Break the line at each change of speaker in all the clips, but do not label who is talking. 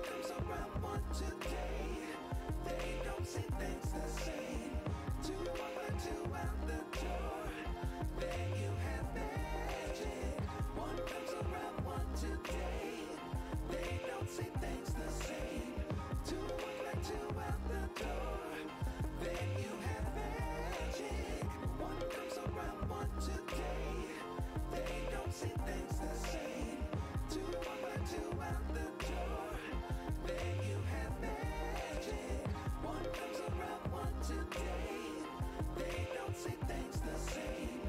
comes around one today. They don't see things the same. Two walk like two out the door. Then you have magic. One comes around one today. They don't see things the same. Two walk like two out the door. Then you have magic. One comes around one today. They don't see things the same. Two walk like two out the door. Then you have magic. One comes around one today. They don't see things the same.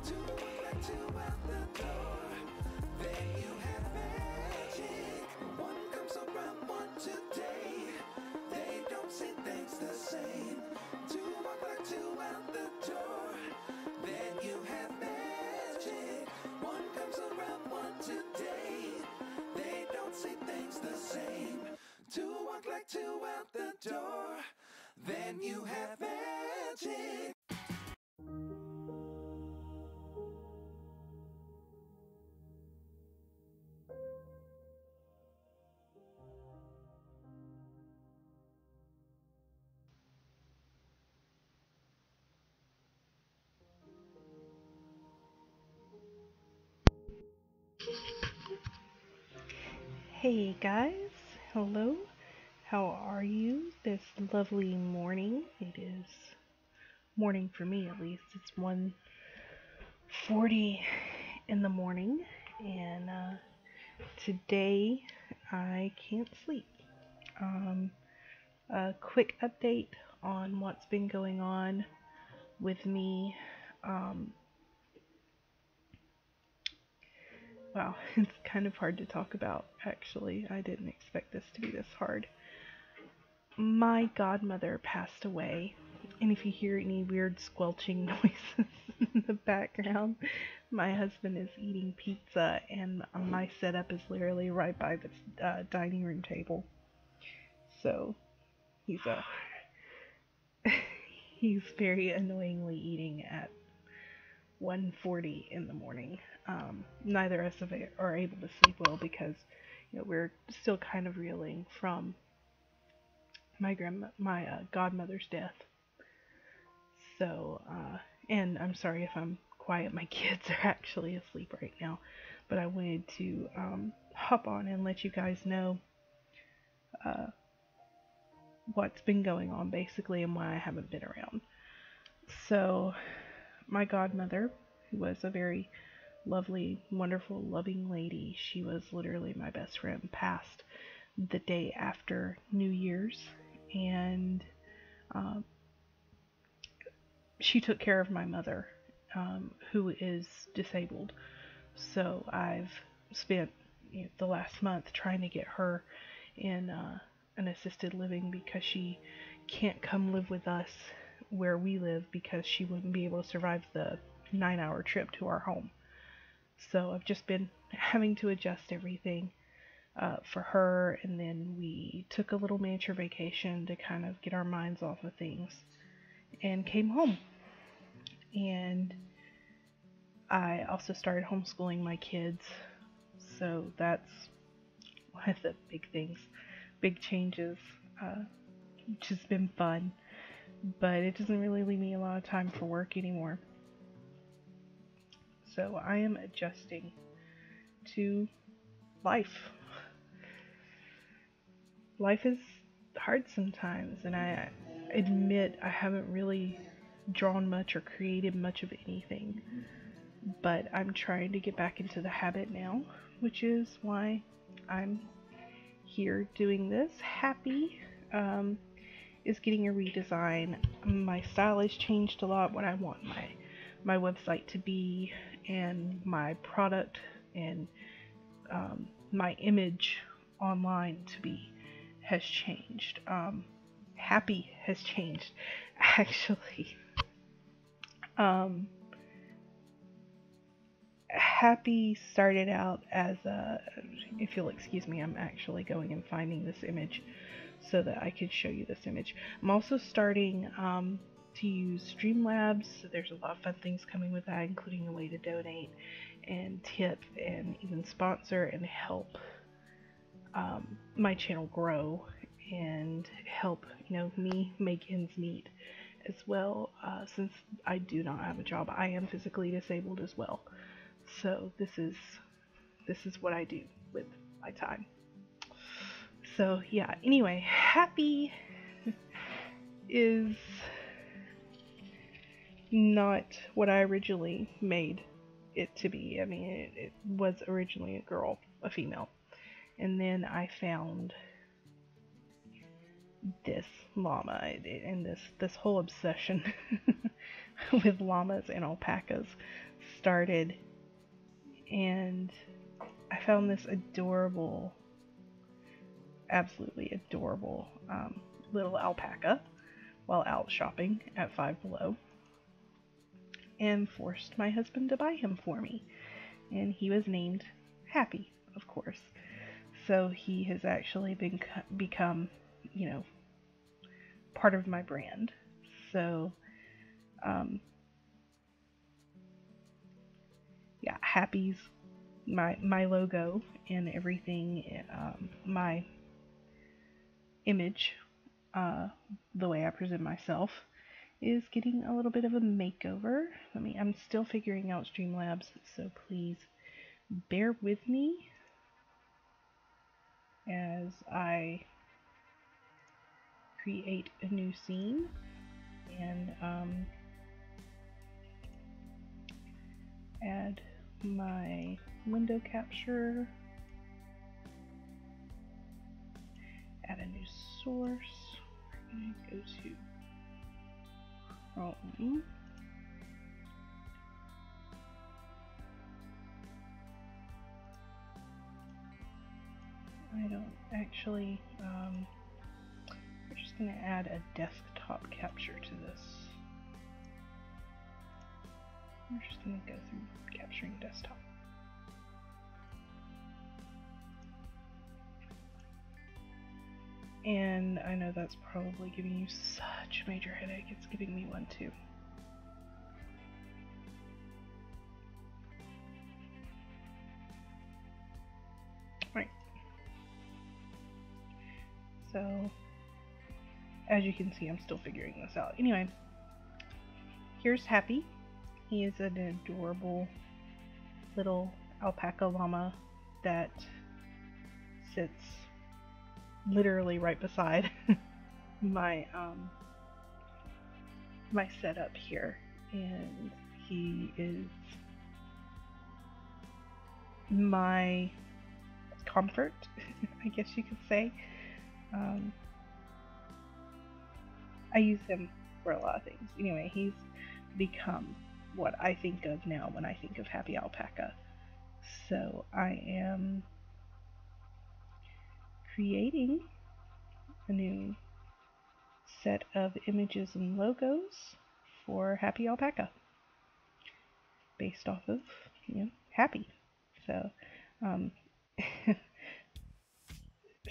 Two walk like two out the door. Then you have magic. One comes around one today. They don't see things the same. Two walk like two out the door. Then you have magic. One comes around one today. They don't see things the same. Two walk like two out the door. Then you have magic.
Hey guys, hello. How are you this lovely morning? It is morning for me at least. It's 1:40 in the morning and today I can't sleep. Um, a quick update on what's been going on with me. Um, wow, it's kind of hard to talk about actually. I didn't expect this to be this hard. My godmother passed away, and if you hear any weird squelching noises in the background, my husband is eating pizza, and my setup is literally right by the dining room table. So he's he's very annoyingly eating at 1:40 in the morning. Neither of us are able to sleep well because we're still kind of reeling from my godmother's death. So, and I'm sorry if I'm quiet. My kids are actually asleep right now, but I wanted to hop on and let you guys know uh, what's been going on basically and why I haven't been around. So, my godmother, who was a very lovely, wonderful, loving lady, she was literally my best friend, passed the day after New Year's, and she took care of my mother, who is disabled. So I've spent the last month trying to get her in an assisted living because she can't come live with us where we live because she wouldn't be able to survive the 9-hour trip to our home. So I've just been having to adjust everything for her, and then we took a little miniature vacation to kind of get our minds off of things and came home. And I also started homeschooling my kids, so that's one of the big things, big changes, which has been fun, but it doesn't really leave me a lot of time for work anymore. So I am adjusting to life. Life is hard sometimes, and I admit I haven't really drawn much or created much of anything, but I'm trying to get back into the habit now, which is why I'm here doing this. Happy is getting a redesign. My style has changed a lot, what I want my website to be, and my product and my image online to be has changed. Happy has changed, actually. Happy started out as a, if you'll excuse me, I'm actually going and finding this image so that I could show you this image. I'm also starting to use Streamlabs, so there's a lot of fun things coming with that, including a way to donate and tip and even sponsor and help my channel grow and help, me make ends meet as well. Since I do not have a job, I am physically disabled as well. So this is what I do with my time. So yeah, anyway, happy is not what I originally made it to be. I mean, it was originally a girl, a female. And then I found this llama, and this whole obsession with llamas and alpacas started, and I found this adorable, absolutely adorable little alpaca while out shopping at Five Below, and forced my husband to buy him for me. And he was named Happy, of course. So he has actually become, part of my brand. So, yeah, Happy's my logo and everything. My image, the way I present myself, is getting a little bit of a makeover. I'm still figuring out Streamlabs, so please bear with me as I create a new scene and add my window capture, add a new source. We're going to go to Chrome. I don't actually, we're just going to add a desktop capture to this. We're just going to go through capturing desktop. And I know that's probably giving you such a major headache. It's giving me one too. Right. So, as you can see, I'm still figuring this out. Anyway, here's Happy. He is an adorable little alpaca llama that sits literally right beside my my setup here, and he is my comfort, I guess you could say. I use him for a lot of things. Anyway, he's become what I think of now when I think of Happy Alpaca. So I am creating a new set of images and logos for Happy Alpaca based off of, Happy. So,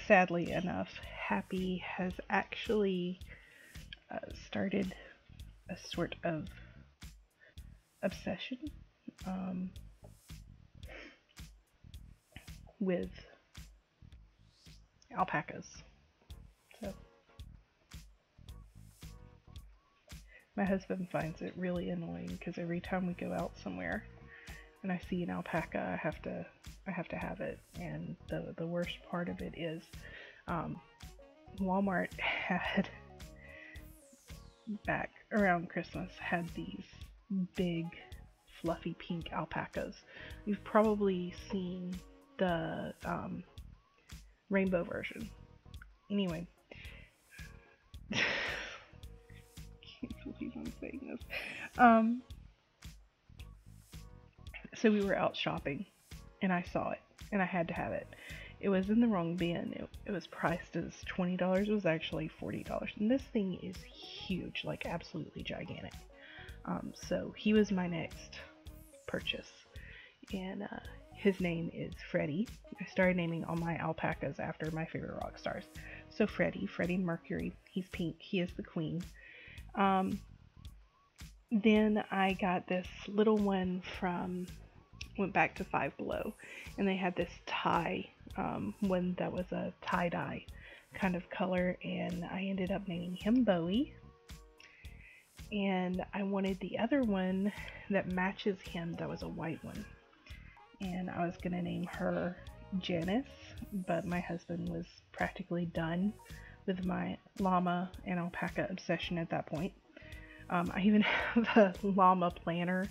sadly enough, Happy has actually started a sort of obsession with alpacas. So my husband finds it really annoying because every time we go out somewhere and I see an alpaca, I have to have it. And the worst part of it is Walmart had, back around Christmas, had these big fluffy pink alpacas. You've probably seen the rainbow version. Anyway, can't believe I'm saying this. So we were out shopping and I saw it and I had to have it. It was in the wrong bin. It was priced as $20. It was actually $40. And this thing is huge, like absolutely gigantic. So he was my next purchase. And his name is Freddie. I started naming all my alpacas after my favorite rock stars. So Freddie Mercury. He's pink. He is the queen. Then I got this little one went back to Five Below, and they had this Thai one that was a tie-dye kind of color, and I ended up naming him Bowie. And I wanted the other one that matches him, that was a white one. And I was gonna name her Janice, but my husband was practically done with my llama and alpaca obsession at that point. I even have a llama planner.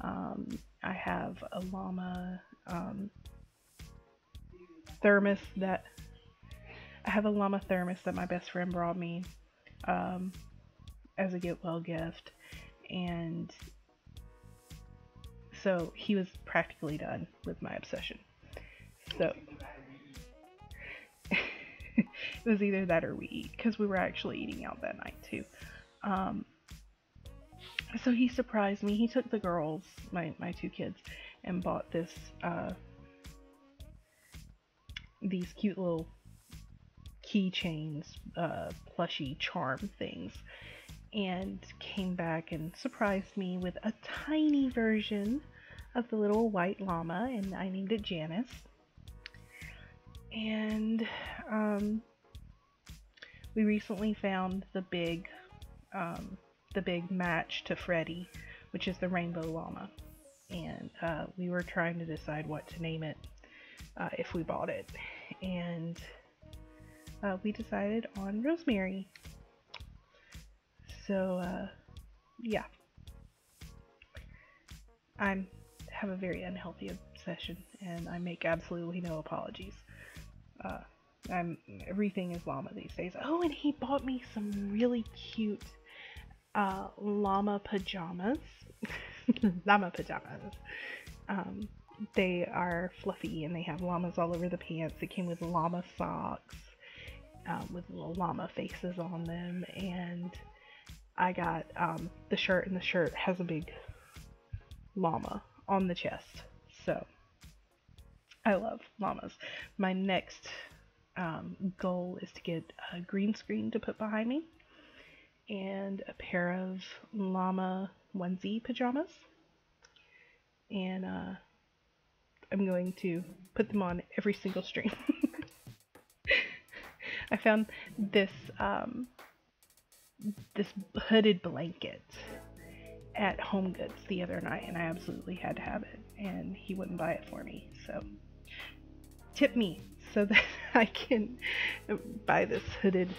I have a llama thermos that my best friend brought me as a get well gift, and so he was practically done with my obsession. So it was either that or we eat, because we were actually eating out that night too. So he surprised me. He took the girls, my two kids, and bought these cute little keychains, plushy charm things, and came back and surprised me with a tiny version of the little white llama, and I named it Janice. And we recently found the big match to Freddie, which is the rainbow llama, and we were trying to decide what to name it if we bought it, and we decided on Rosemary. So yeah, I have a very unhealthy obsession, and I make absolutely no apologies. Everything is llama these days. Oh, and he bought me some really cute llama pajamas. Llama pajamas. They are fluffy and they have llamas all over the pants. It came with llama socks with little llama faces on them, and I got the shirt, and the shirt has a big llama on the chest. So I love llamas. My next goal is to get a green screen to put behind me, and a pair of llama onesie pajamas, and I'm going to put them on every single stream. I found this hooded blanket at Home Goods the other night, and I absolutely had to have it, and he wouldn't buy it for me, so tip me so that I can buy this hooded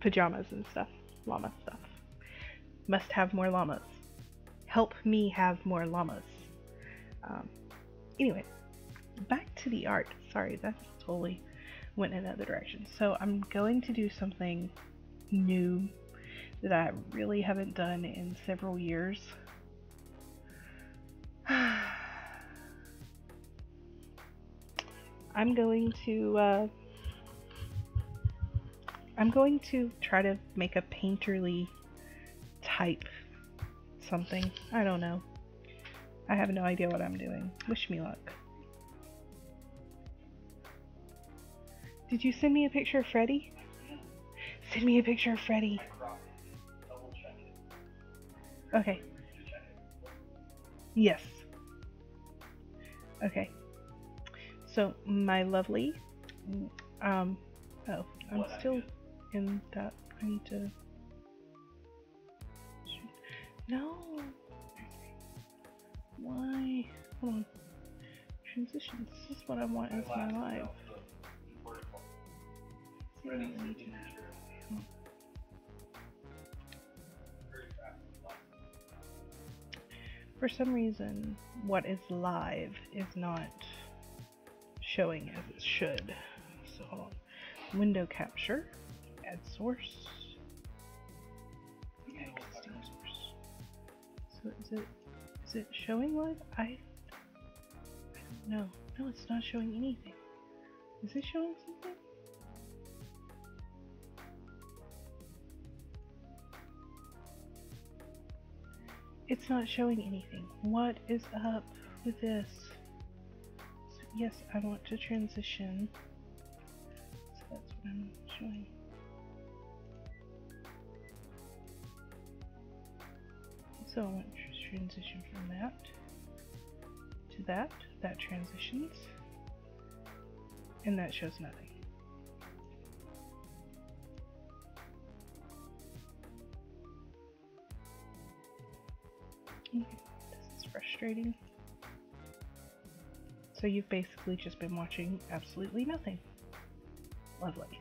pajamas and stuff, llama stuff. Must have more llamas. Help me have more llamas. Anyway, back to the art. Sorry, that totally went in another direction. So I'm going to do something new that I really haven't done in several years. I'm going to try to make a painterly type something. I don't know. I have no idea what I'm doing. Wish me luck. Did you send me a picture of Freddie? Send me a picture of Freddie. Okay. Yes. Okay. So, my lovely, oh, I'm still in that, I need to, no, why, hold on, transitions, this is what I want as my life. See what I need to do. For some reason, what is live is not showing as it should. So hold on. Window capture, add source, add existing source. So is it showing live? I don't know. No, it's not showing anything. Is it showing something? It's not showing anything. What is up with this? So yes, I want to transition. So that's what I'm showing. So I want to transition from that to that. That transitions. and that shows nothing. Okay, this is frustrating. So you've basically just been watching absolutely nothing. Lovely.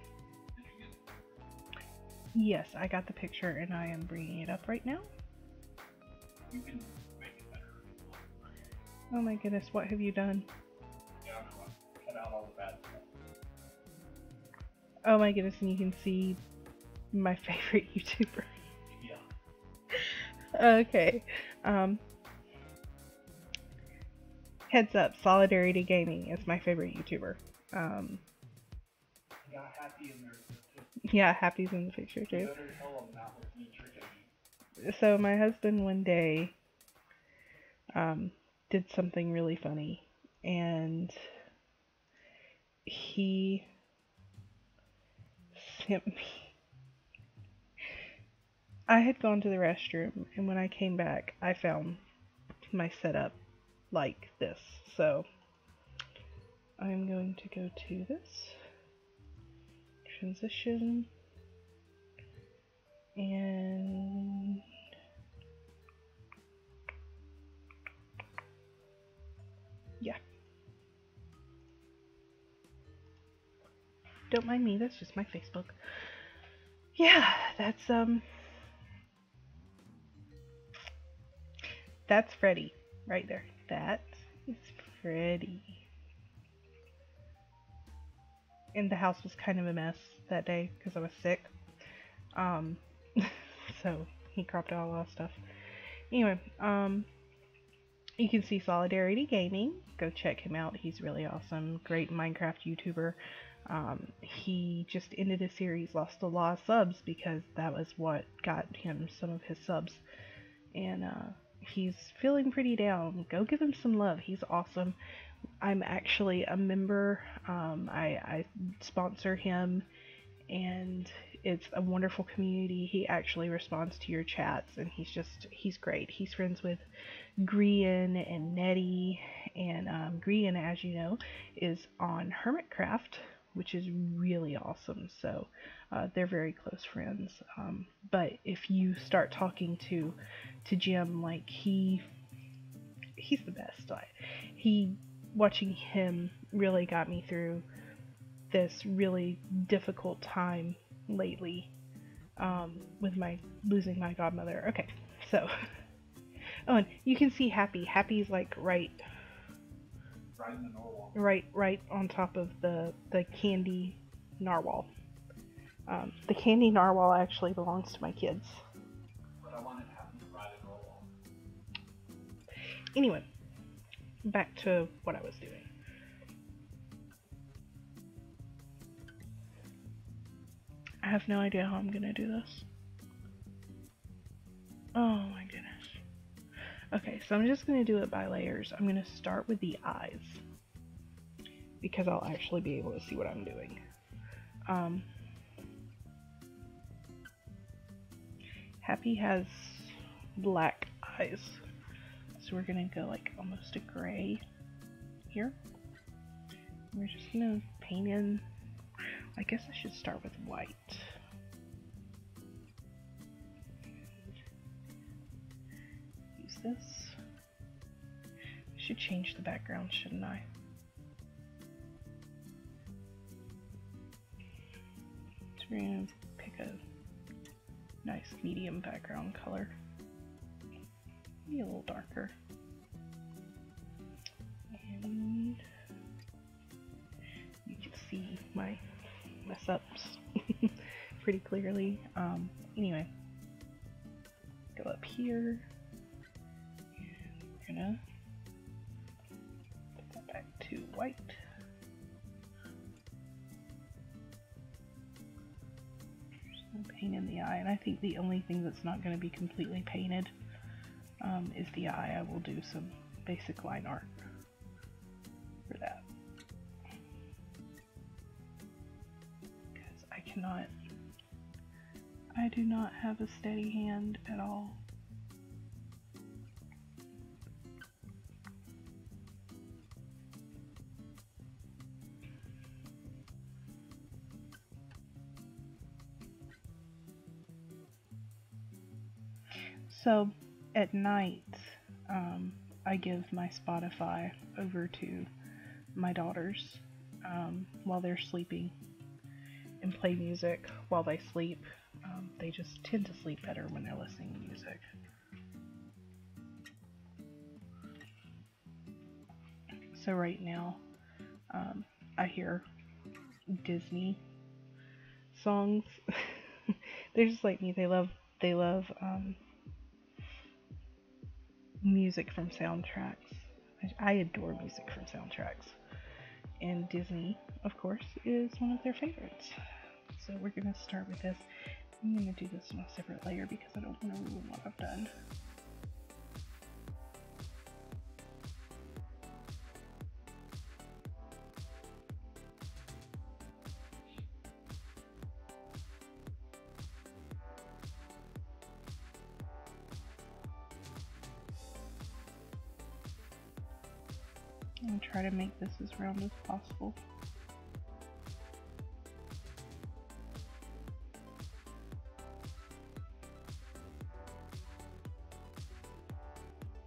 Yes, I got the picture and I am bringing it up right now.
You can make it better.
Oh my goodness, what have you done?
Yeah, I know. Cut out all the bad stuff.
Oh my goodness, and you can see my favorite YouTuber.
Yeah.
Okay. Heads up, Solidarity Gaming is my favorite YouTuber.
You got Happy in there too.
Yeah, Happy's in the picture
You
too.
better tell them that was me tricking you.
So my husband one day did something really funny, and he sent me. I had gone to the restroom, and when I came back, I found my setup like this. So I'm going to go to this transition and yeah. Don't mind me, that's just my Facebook. Yeah, that's Freddy right there. That is Freddy. And the house was kind of a mess that day because I was sick. So he cropped out a lot of stuff. Anyway, you can see Solidarity Gaming. Go check him out. He's really awesome. Great Minecraft YouTuber. He just ended a series, lost a lot of subs because that was what got him some of his subs. And he's feeling pretty down. Go give him some love. He's awesome. I'm actually a member. I sponsor him, and it's a wonderful community. He actually responds to your chats, and he's great. He's friends with Grian and Nettie, and Grian, as you know, is on Hermitcraft, which is really awesome. So they're very close friends. But if you start talking to Jim, like he's the best. Watching him really got me through this really difficult time lately with my losing my godmother. Okay, so oh, and you can see Happy. Happy's like right
in the narwhal.
right on top of the candy narwhal. The candy narwhal actually belongs to my kids.
But I wanted Happy to ride a narwhal.
Anyway, back to what I was doing. I have no idea how I'm gonna do this. Oh my goodness. Okay, so I'm just gonna do it by layers. I'm gonna start with the eyes because I'll actually be able to see what I'm doing. Happy has black eyes, so we're gonna go like almost a gray here. We're just gonna paint in, I guess I should start with white. Use this. I should change the background, shouldn't I? So we're gonna pick a nice medium background color. Maybe a little darker. And you can see my mess ups pretty clearly. Anyway, go up here, and we're gonna put that back to white. Just gonna paint in the eye, and I think the only thing that's not going to be completely painted is the eye. I will do some basic line art for that. I do not have a steady hand at all. So at night, I give my Spotify over to my daughters while they're sleeping and play music while they sleep. They just tend to sleep better when they're listening to music. So right now, I hear Disney songs. They're just like me. They love music from soundtracks. I adore music from soundtracks, and Disney, of course, is one of their favorites. So we're gonna start with this. I'm gonna do this on a separate layer because I don't want to ruin what I've done. I'm gonna try to make this as round as possible.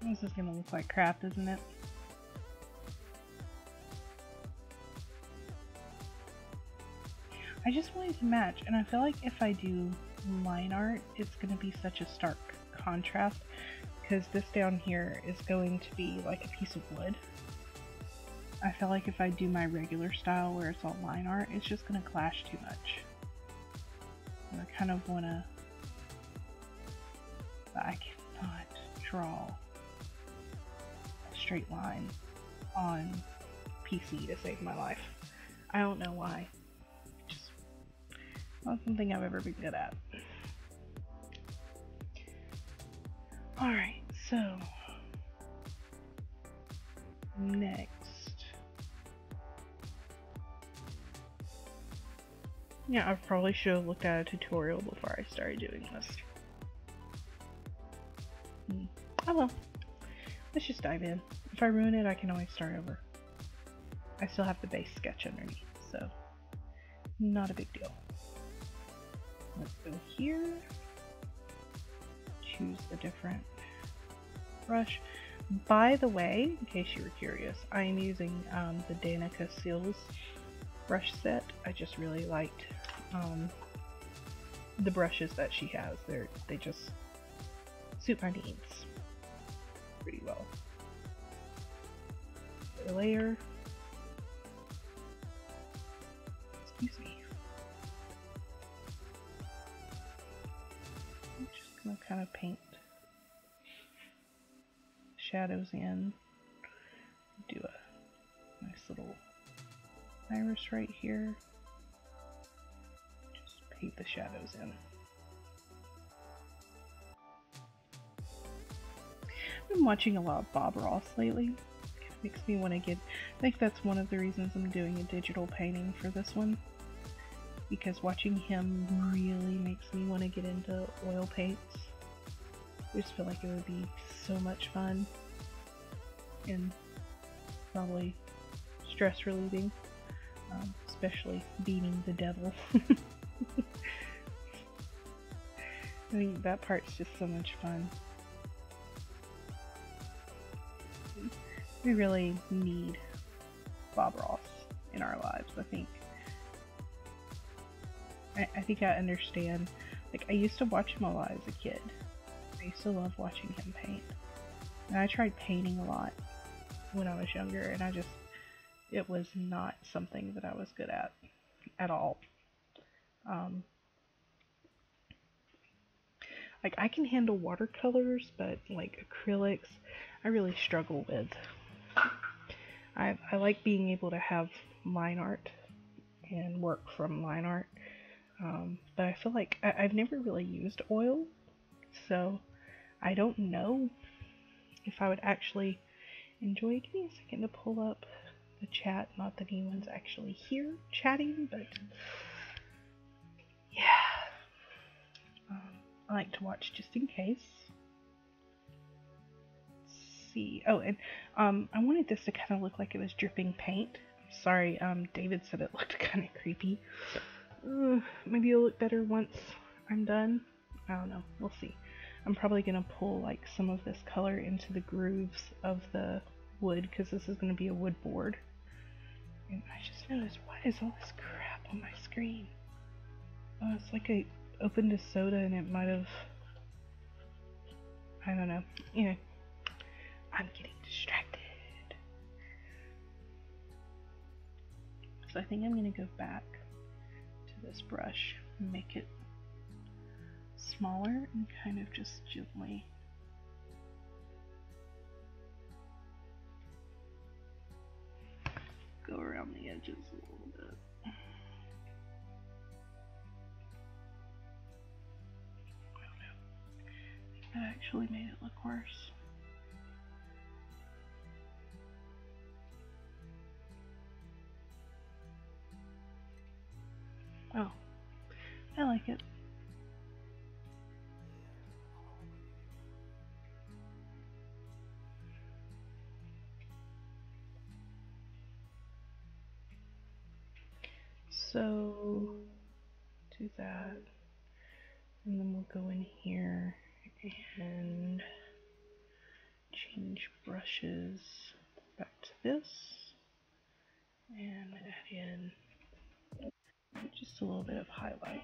This is gonna look like crap, isn't it? I just want it to match, and I feel like if I do line art, it's gonna be such a stark contrast, because this down here is going to be like a piece of wood. I feel like if I do my regular style where it's all line art, it's just gonna clash too much. And I kind of wanna, but I cannot draw a straight line on PC to save my life. I don't know why. Just not something I've ever been good at. Alright, so next. Yeah, I probably should have looked at a tutorial before I started doing this. Oh well. Let's just dive in. If I ruin it, I can always start over. I still have the base sketch underneath, so not a big deal. Let's go here. Choose a different brush. By the way, in case you were curious, I am using the Danica Seals brush set. I just really liked the brushes that she has. They just suit my needs pretty well. The layer. Excuse me. I'm just gonna kind of paint shadows in. Do a nice little iris right here. Just paint the shadows in. I've been watching a lot of Bob Ross lately. It makes me want to get, I think that's one of the reasons I'm doing a digital painting for this one. Because watching him really makes me want to get into oil paints. I just feel like it would be so much fun. And probably stress relieving. Especially beating the devil. I mean, that part's just so much fun. We really need Bob Ross in our lives, I think. I think I understand. Like, I used to watch him a lot as a kid. I used to love watching him paint. And I tried painting a lot when I was younger, and it was not something that I was good at all. Like, I can handle watercolors, but like acrylics, I really struggle with. I like being able to have line art and work from line art, but I feel like I've never really used oil, so I don't know if I would actually enjoy it. Give me a second to pull up the chat. Not that anyone's actually here chatting, but yeah. I like to watch just in case. Let's see. Oh, and I wanted this to kind of look like it was dripping paint. I'm sorry, David said it looked kind of creepy. Maybe it'll look better once I'm done. I don't know. We'll see. I'm probably going to pull like some of this color into the grooves of the wood, because this is going to be a wood board. And I just noticed, why is all this crap on my screen? Oh, it's like I opened a soda and it might have, I don't know. Anyway, I'm getting distracted. So I think I'm going to go back to this brush and make it smaller and kind of just gently go around the edges a little bit. Oh no, that actually made it look worse. Oh, I like it. So, do that, and then we'll go in here and change brushes back to this, and add in just a little bit of highlight.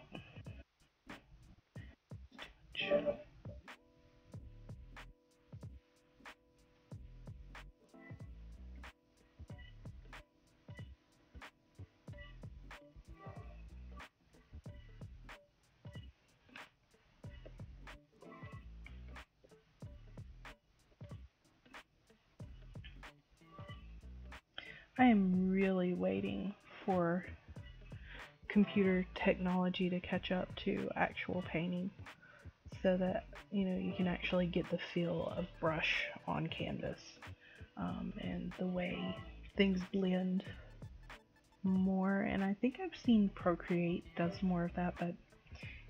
I am really waiting for computer technology to catch up to actual painting, so that, you know, you can actually get the feel of brush on canvas, and the way things blend more. And I think I've seen Procreate does more of that, but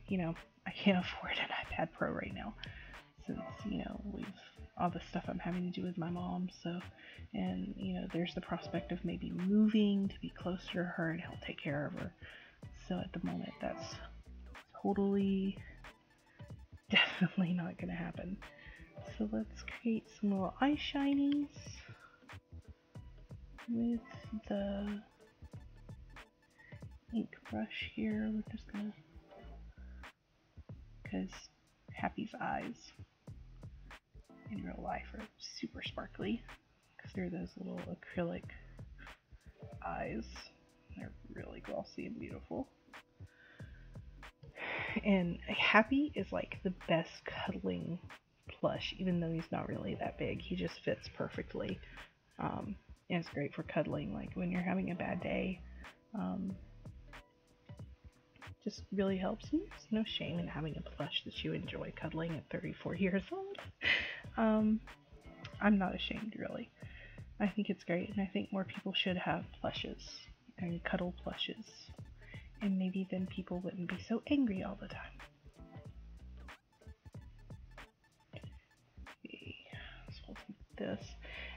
you know, I can't afford an iPad Pro right now, since, you know, all the stuff I'm having to do with my mom. So, and you know, there's the prospect of maybe moving to be closer to her and help take care of her. So at the moment, that's totally, definitely not gonna happen. So let's create some little eye shinies with the ink brush here. We're just gonna, because Happy's eyes in real life are super sparkly, because they're those little acrylic eyes. They're really glossy and beautiful. And Happy is like the best cuddling plush, even though he's not really that big. He just fits perfectly. And it's great for cuddling, like when you're having a bad day. Just really helps. And there's no shame in having a plush that you enjoy cuddling at 34 years old. I'm not ashamed, really. I think it's great, and I think more people should have plushes and cuddle plushes. And maybe then people wouldn't be so angry all the time. Okay, so we'll take this.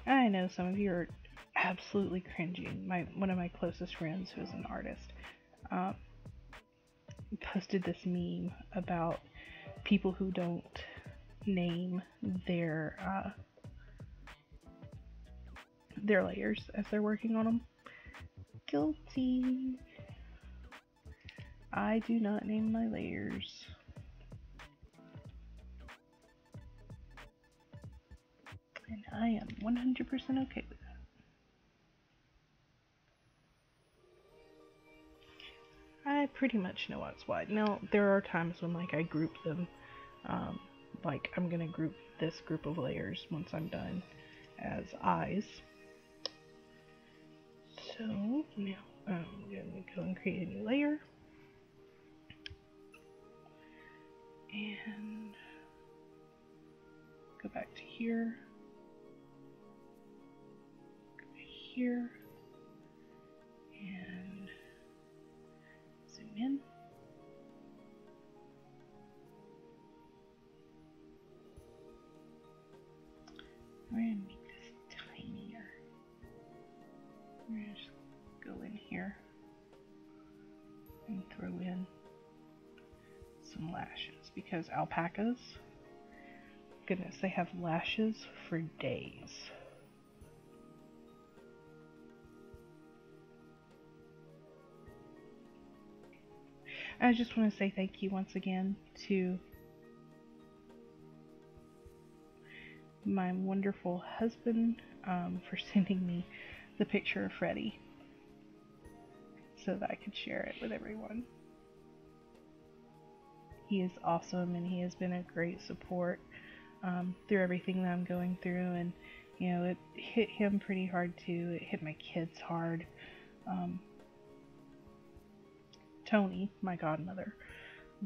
And I know some of you are absolutely cringing. One of my closest friends, who is an artist, posted this meme about people who don't name their layers as they're working on them. Guilty. I do not name my layers. And I am 100% okay with that. I pretty much know what's what. Now, there are times when, like, I group them. Like, I'm gonna group this group of layers once I'm done as eyes. So, now I'm gonna go and create a new layer. And go back to here. Go here. And zoom in. We're going to make this tinier. We're going to just go in here and throw in some lashes, because alpacas goodness, they have lashes for days. I just want to say thank you once again to my wonderful husband for sending me the picture of Freddie so that I could share it with everyone. He is awesome, and he has been a great support through everything that I'm going through, and you know, it hit him pretty hard too. It hit my kids hard. Tony, my godmother,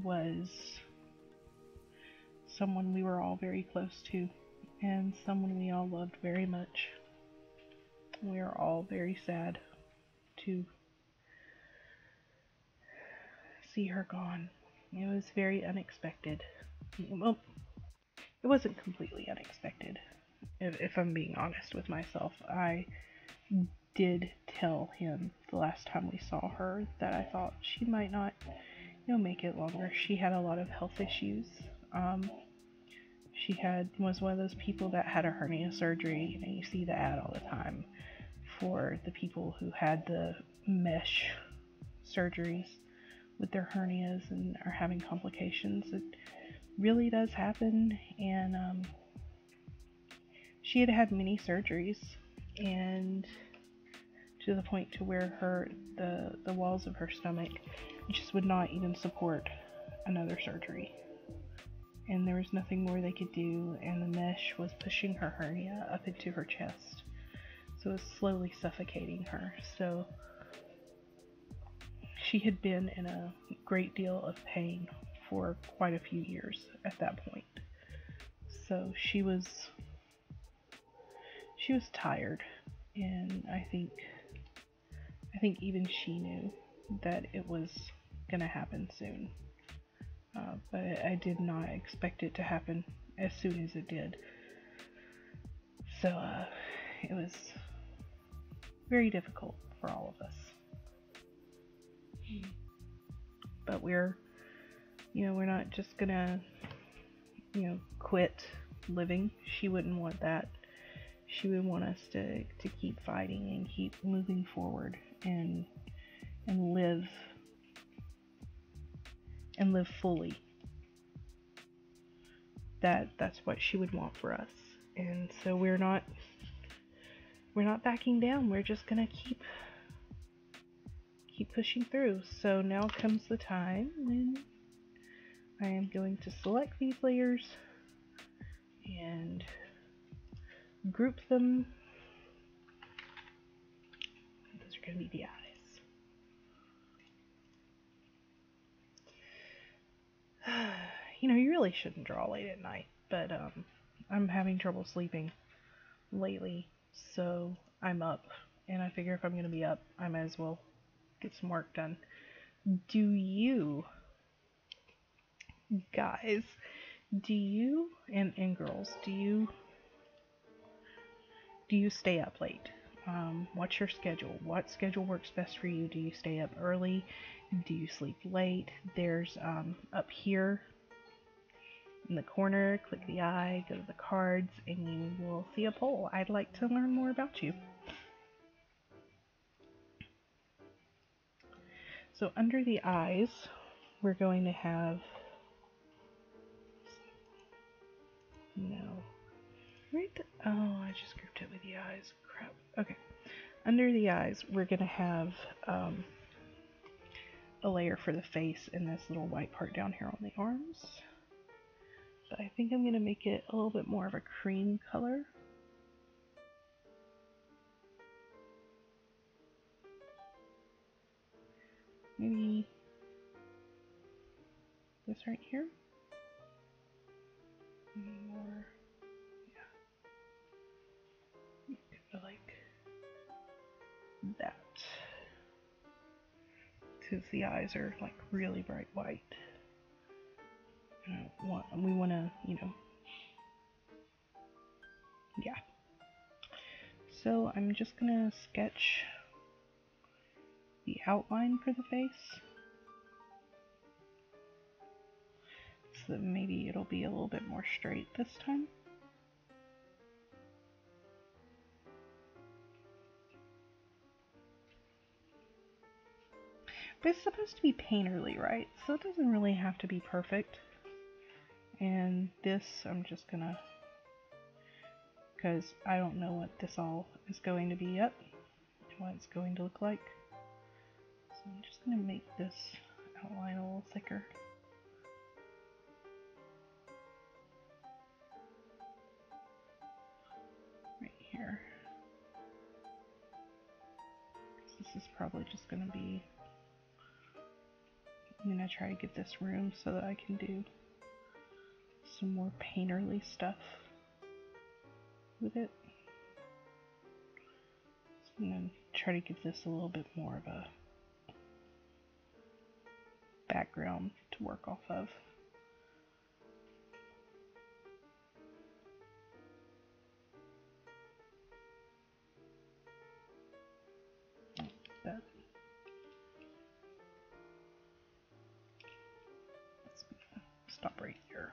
was someone we were all very close to, and someone we all loved very much. We are all very sad to see her gone. It was very unexpected. Well, it wasn't completely unexpected, if I'm being honest with myself. I did tell him the last time we saw her that I thought she might not, make it longer. She had a lot of health issues. She was one of those people that had a hernia surgery, and you see the ad all the time for the people who had the mesh surgeries with their hernias and are having complications. It really does happen, and she had had many surgeries, and to the point to where the walls of her stomach just would not even support another surgery, and there was nothing more they could do, and the mesh was pushing her hernia up into her chest, so it was slowly suffocating her. So she had been in a great deal of pain for quite a few years at that point. So she was tired, and I think even she knew that it was gonna happen soon. But I did not expect it to happen as soon as it did. So it was very difficult for all of us. But we're not just gonna, quit living. She wouldn't want that. She would want us to keep fighting and keep moving forward and live fully. That's what she would want for us. And so we're not backing down. We're just gonna keep pushing through. So now comes the time when I am going to select these layers and group them. Those are going to be the eyes. You really shouldn't draw late at night, but I'm having trouble sleeping lately, so I'm up, and I figure if I'm going to be up, I might as well get some work done. Do you guys, and girls, do you stay up late? What's your schedule? What schedule works best for you? Do you stay up early? Do you sleep late? There's up here in the corner, click the eye, go to the cards, and you will see a poll. I'd like to learn more about you. So under the eyes, we're going to have I just grouped it with the eyes. Crap. Okay. Under the eyes, we're going to have a layer for the face and this little white part down here on the arms. But I think I'm going to make it a little bit more of a cream color. Maybe this right here. More, yeah. Like that. Because the eyes are like really bright white. We want to, yeah. So I'm just gonna sketch the outline for the face. It's so that maybe it'll be a little bit more straight this time. But it's supposed to be painterly, right? So it doesn't really have to be perfect. And this, I'm just gonna, because I don't know what this all is going to be yet, what it's going to look like. So I'm just gonna make this outline a little thicker. Right here. This is probably just gonna be, I'm gonna try to get this room so that I can do some more painterly stuff with it. So I'm gonna try to give this a little bit more of a background to work off of. That. Stop right here.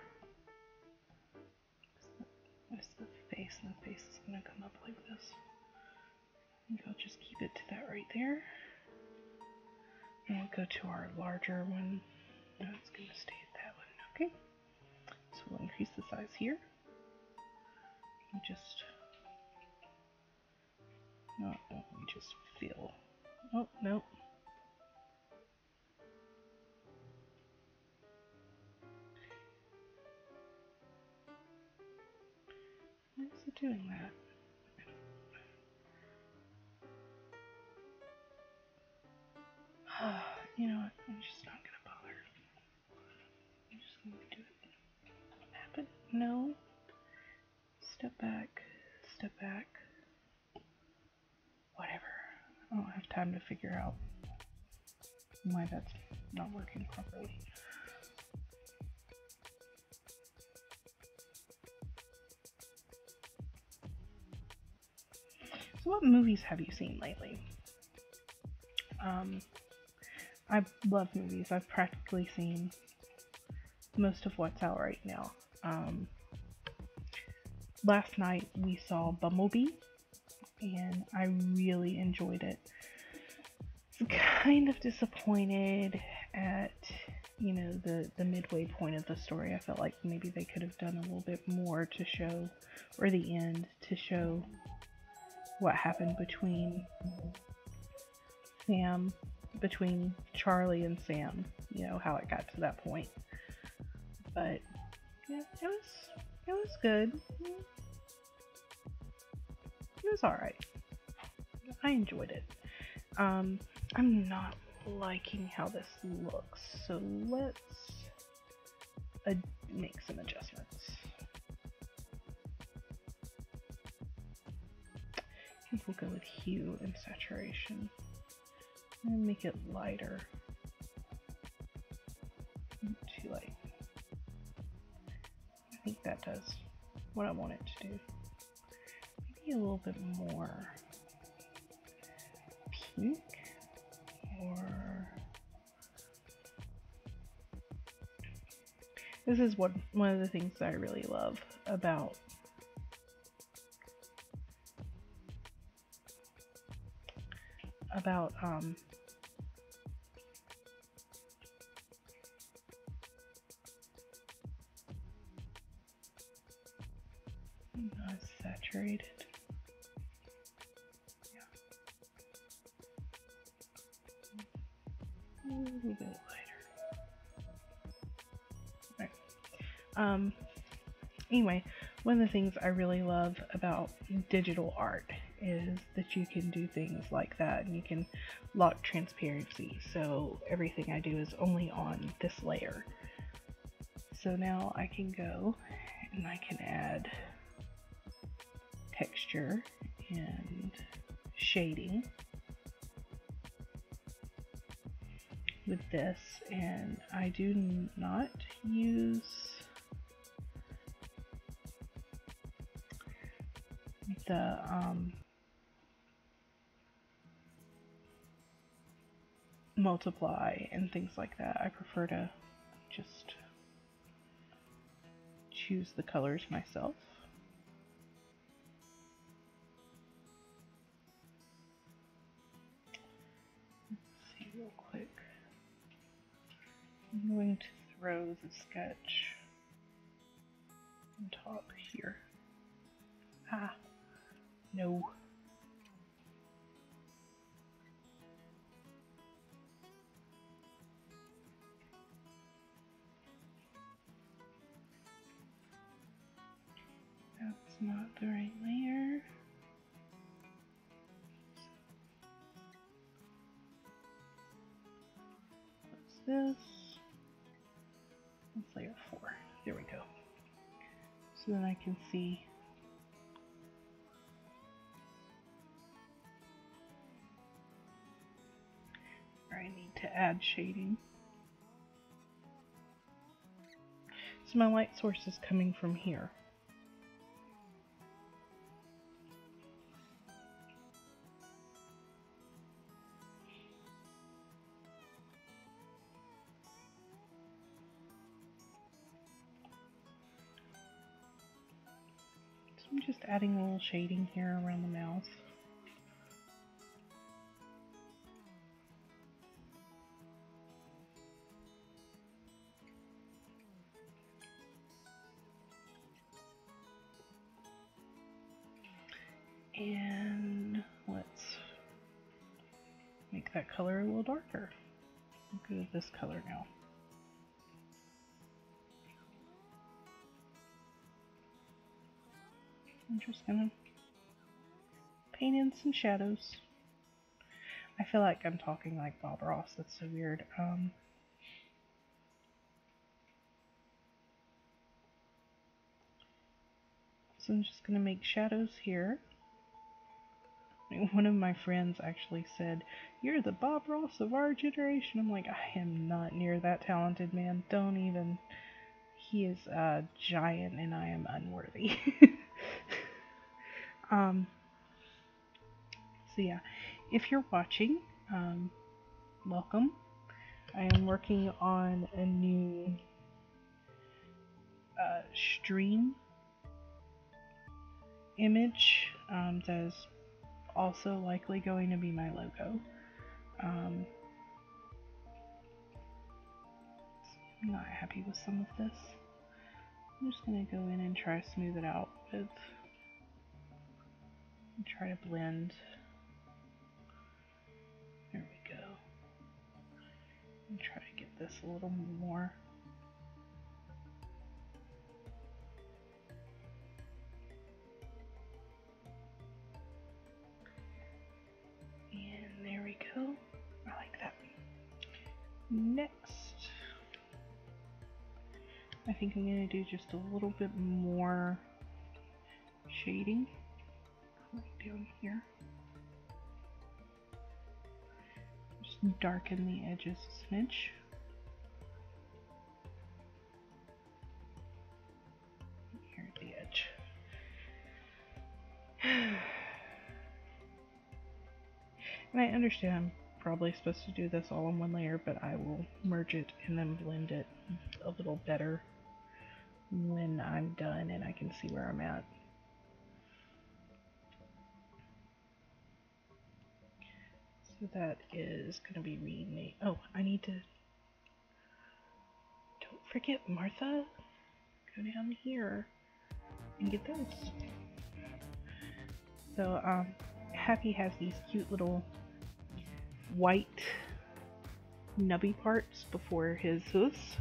There's the face, and the face is going to come up like this. I think I'll just keep it to that right there. And we'll go to our larger one. No, it's going to stay at that one. Okay. So we'll increase the size here. And just, no, we just feel. Oh, no. Why is it doing that? You know what? I'm just not gonna bother. I'm just gonna do it. What happened? No. Step back. Step back. Whatever. I don't have time to figure out why that's not working properly. So what movies have you seen lately? I love movies. I've practically seen most of what's out right now. Last night we saw Bumblebee, and I really enjoyed it. I was kind of disappointed at, you know, the midway point of the story. I felt like maybe they could have done a little bit more to show, or the end, to show what happened between Charlie and Sam, you know, how it got to that point. But yeah, it was good. It was alright. I enjoyed it. I'm not liking how this looks, so let's make some adjustments. I think we'll go with hue and saturation. And make it lighter. Not too light. I think that does what I want it to do. Maybe a little bit more pink, or this is one of the things that I really love about not saturated. Yeah. A little bit lighter. Right. Anyway, one of the things I really love about digital art is that you can do things like that, and you can lock transparency, so everything I do is only on this layer. So now I can go and I can add texture and shading with this, and I do not use the multiply and things like that. I prefer to just choose the colors myself. Let's see real quick. I'm going to throw the sketch on top here. Ah, no. That's not the right layer. What's this? That's layer 4. There we go. So then I can see where I need to add shading. So my light source is coming from here. I'm just adding a little shading here around the mouth. And let's make that color a little darker. I'll go with this color now. I'm just gonna paint in some shadows. I feel like I'm talking like Bob Ross. That's so weird. So I'm just gonna make shadows here. One of my friends actually said, "You're the Bob Ross of our generation." I'm like, I am not near that talented, man. Don't even. He is a giant and I am unworthy. So yeah, if you're watching, welcome. I am working on a new stream image that is also likely going to be my logo. I'm not happy with some of this. I'm just going to go in and try to smooth it out with, and try to blend. There we go. And try to get this a little more. And there we go. I like that. Next, I think I'm going to do just a little bit more shading right down here. Just darken the edges a smidge. Here's the edge. And I understand I'm probably supposed to do this all in one layer, but I will merge it and then blend it a little better when I'm done and I can see where I'm at. So that is going to be renamed. Oh, I need to. Don't forget, Martha. Go down here and get those. So, Happy has these cute little white nubby parts before his hooves.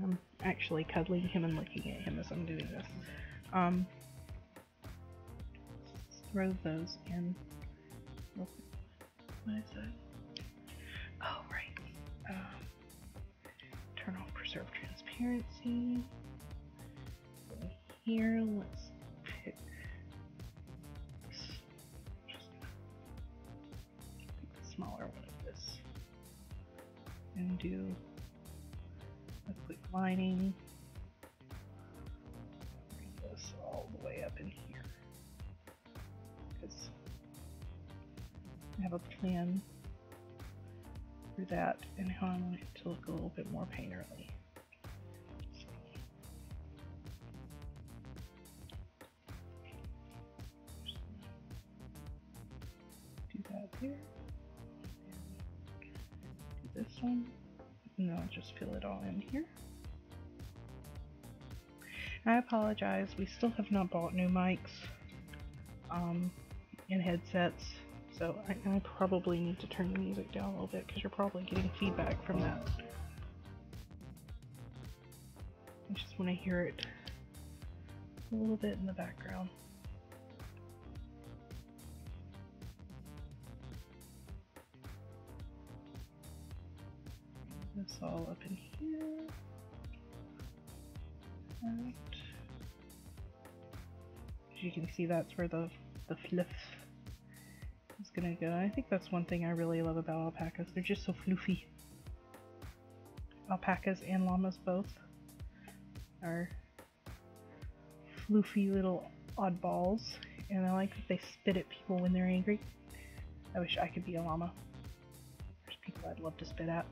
I'm actually cuddling him and looking at him as I'm doing this. Throw those in real quick. What is that? Oh, right. Turn off preserve transparency. Here, let's pick. Just pick the smaller one of this and do a quick lining. Bring this all the way up in here because I have a plan for that and how I want it to look a little bit more painterly. So, this one, and I'll just fill it all in here. I apologize, we still have not bought new mics and headsets, so I probably need to turn the music down a little bit because you're probably getting feedback from that. I just want to hear it a little bit in the background. This all up in here. Right. As you can see, that's where the fluff is gonna go. I think that's one thing I really love about alpacas. They're just so fluffy. Alpacas and llamas both are floofy little oddballs, and I like that they spit at people when they're angry. I wish I could be a llama. There's people I'd love to spit at.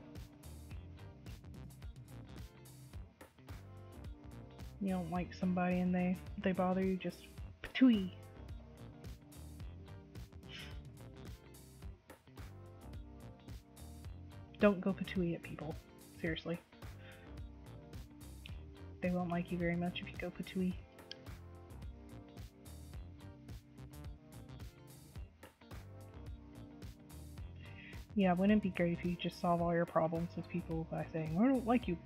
You don't like somebody and they bother you, just patooey. Don't go patooey at people. Seriously. They won't like you very much if you go patooey. Yeah, wouldn't it be great if you just solve all your problems with people by saying, I don't like you.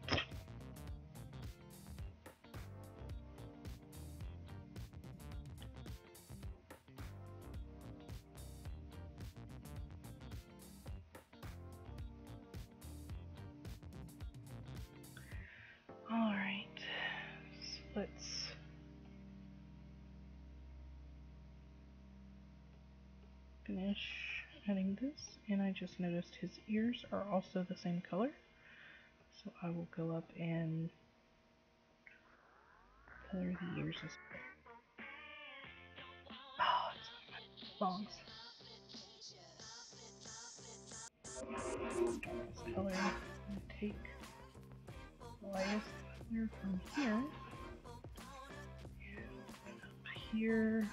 Alright, so let's finish adding this, and I just noticed his ears are also the same color, so I will go up and color the ears as oh, it's one of my songs. This color, I'm going to take the lightest color from here, and up here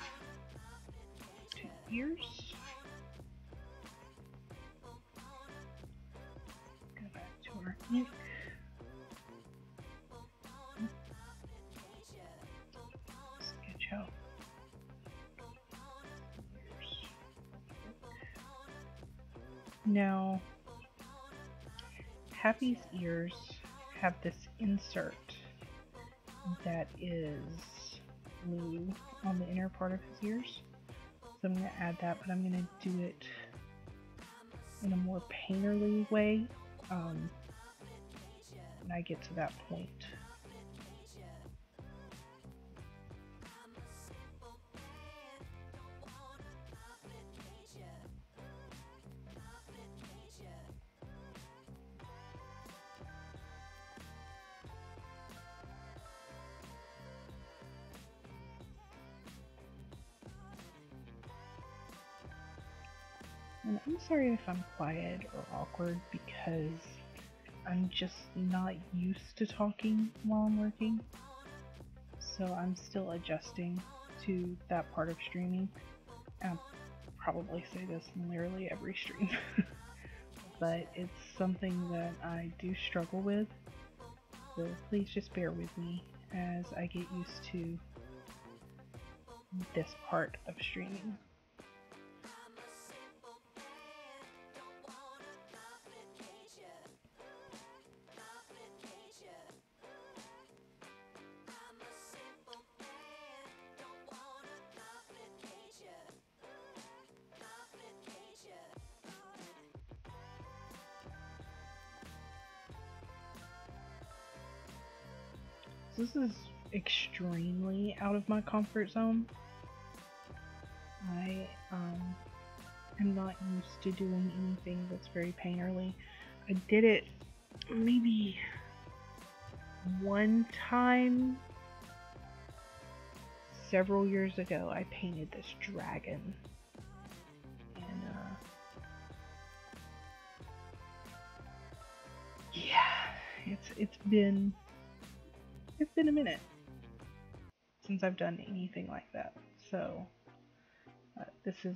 to ears. Go back to our ink. Sketch out ears. Now, Happy's ears have this insert that is blue on the inner part of his ears. So I'm going to add that, but I'm going to do it in a more painterly way when I get to that point. And I'm sorry if I'm quiet or awkward because I'm just not used to talking while I'm working. So I'm still adjusting to that part of streaming. I'll probably say this in literally every stream. But it's something that I do struggle with. So please just bear with me as I get used to this part of streaming. This is extremely out of my comfort zone. I am not used to doing anything that's very painterly. I did it maybe one time several years ago. I painted this dragon, and yeah, it's been a minute since I've done anything like that, so this is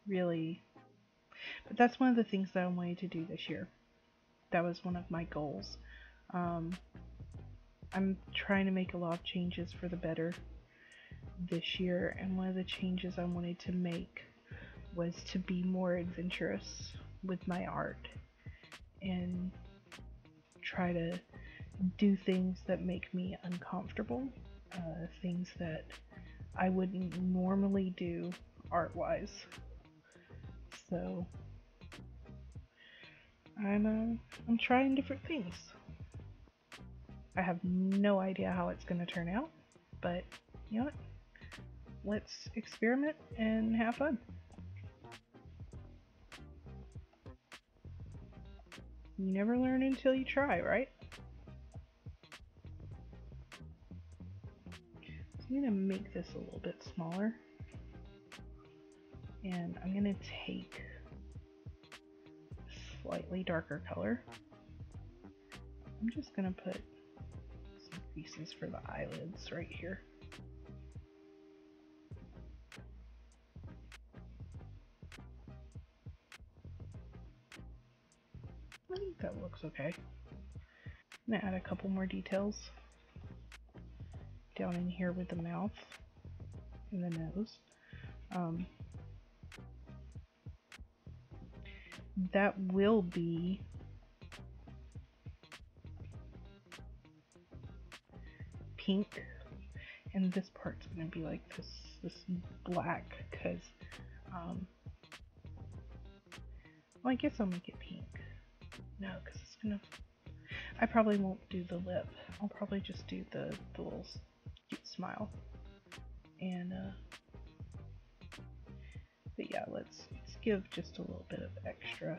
really, but that's one of the things that I wanted to do this year, that was one of my goals. Um, I'm trying to make a lot of changes for the better this year, and one of the changes I wanted to make was to be more adventurous with my art and try to do things that make me uncomfortable, things that I wouldn't normally do art-wise. So I'm trying different things. I have no idea how it's going to turn out, but you know what? Let's experiment and have fun. You never learn until you try, right? So I'm going to make this a little bit smaller. And I'm going to take a slightly darker color. I'm just going to put some creases for the eyelids right here. I think that looks okay. I'm going to add a couple more details down in here with the mouth and the nose. That will be pink, and this part's going to be like this black, because well, I guess I'll make it pink. No, because it's gonna, I probably won't do the lip. I'll probably just do the little cute smile. And but yeah, let's give just a little bit of extra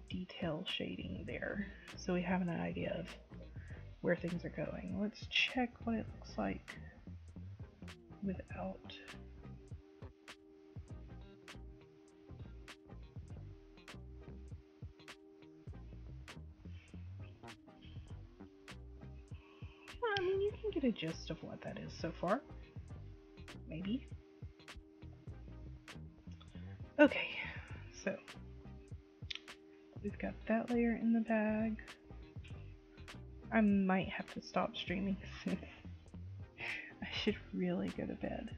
detail shading there, so we have an idea of where things are going. Let's check what it looks like without. I mean, you can get a gist of what that is so far. Maybe. Okay, so we've got that layer in the bag. I might have to stop streaming soon. I should really go to bed.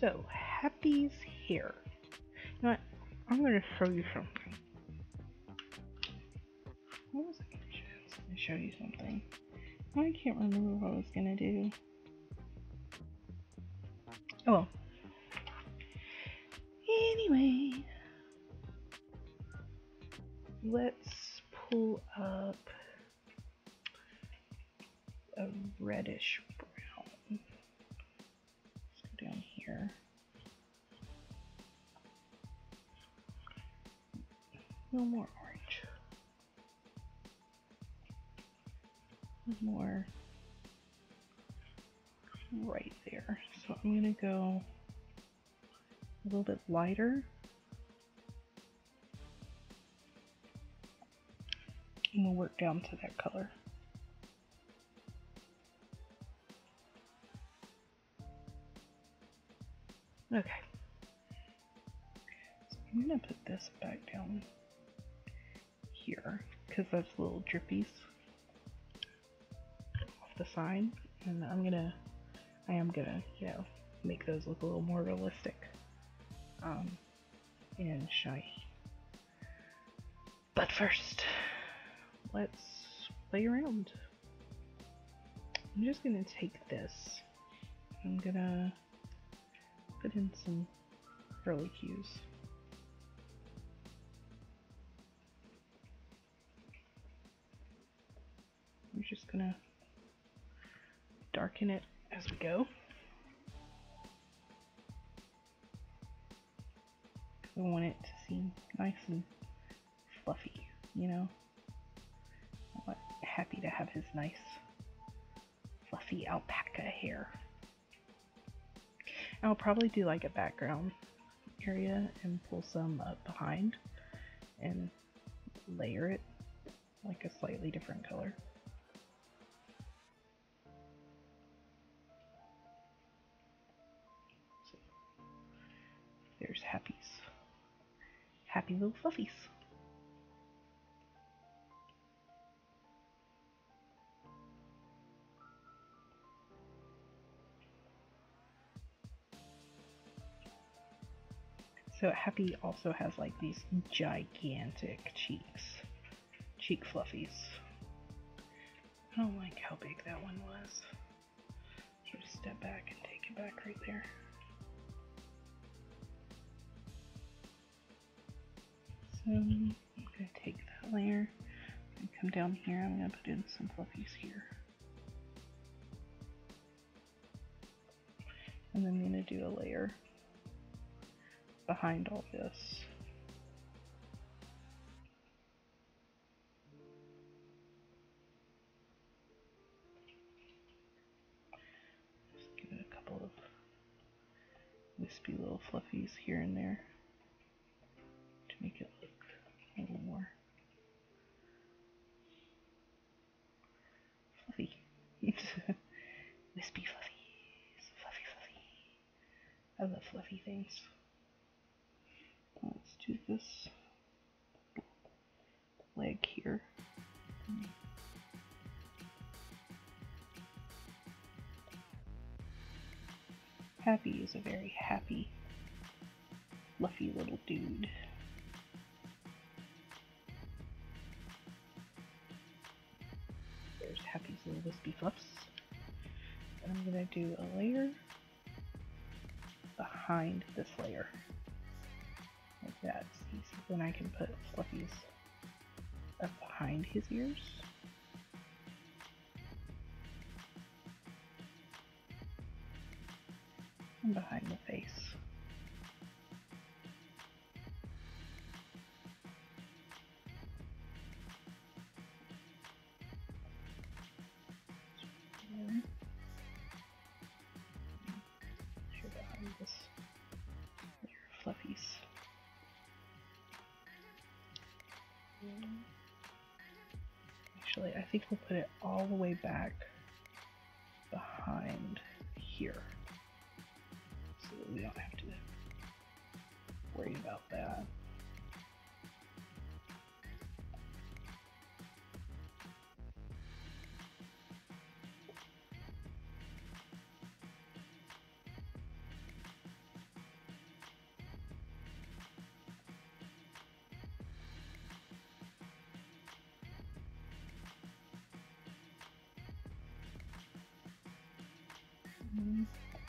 So Happy's hair. You know what? I'm going to show you something. What was I going to show you? I was going to show you something. I can't remember what I was going to do. Oh well. Anyway, let's pull up a reddish brown. Let's go down here. No more orange. More right there. So I'm gonna go a little bit lighter. And we'll work down to that color. Okay. So I'm gonna put this back down here because that's little drippies off the side, and I am gonna, you know, make those look a little more realistic and shiny. But first, let's play around. I'm just gonna take this. I'm gonna put in some curly cues. We're just gonna darken it as we go. I want it to seem nice and fluffy, you know? I'm happy to have his nice fluffy alpaca hair. I'll probably do like a background area and pull some up behind and layer it like a slightly different color. happy little fluffies. So Happy also has like these gigantic cheeks. Cheek fluffies. I don't like how big that one was. Here, step back and take it back right there. So I'm going to take that layer and come down here. I'm going to put in some fluffies here. And then I'm going to do a layer behind all this. Just give it a couple of wispy little fluffies here and there to make it look a little more fluffy. Wispy fluffies. Fluffy, fluffy. I love fluffy things. Let's do this leg here. Happy is a very happy, fluffy little dude. There's Happy's little wispy fluffs. And I'm going to do a layer behind this layer. Like that. See, so then I can put fluffies up behind his ears. And behind the face. Here behind this layer of fluffies. Actually, I think we'll put it all the way back behind here, so that we don't have to worry about that.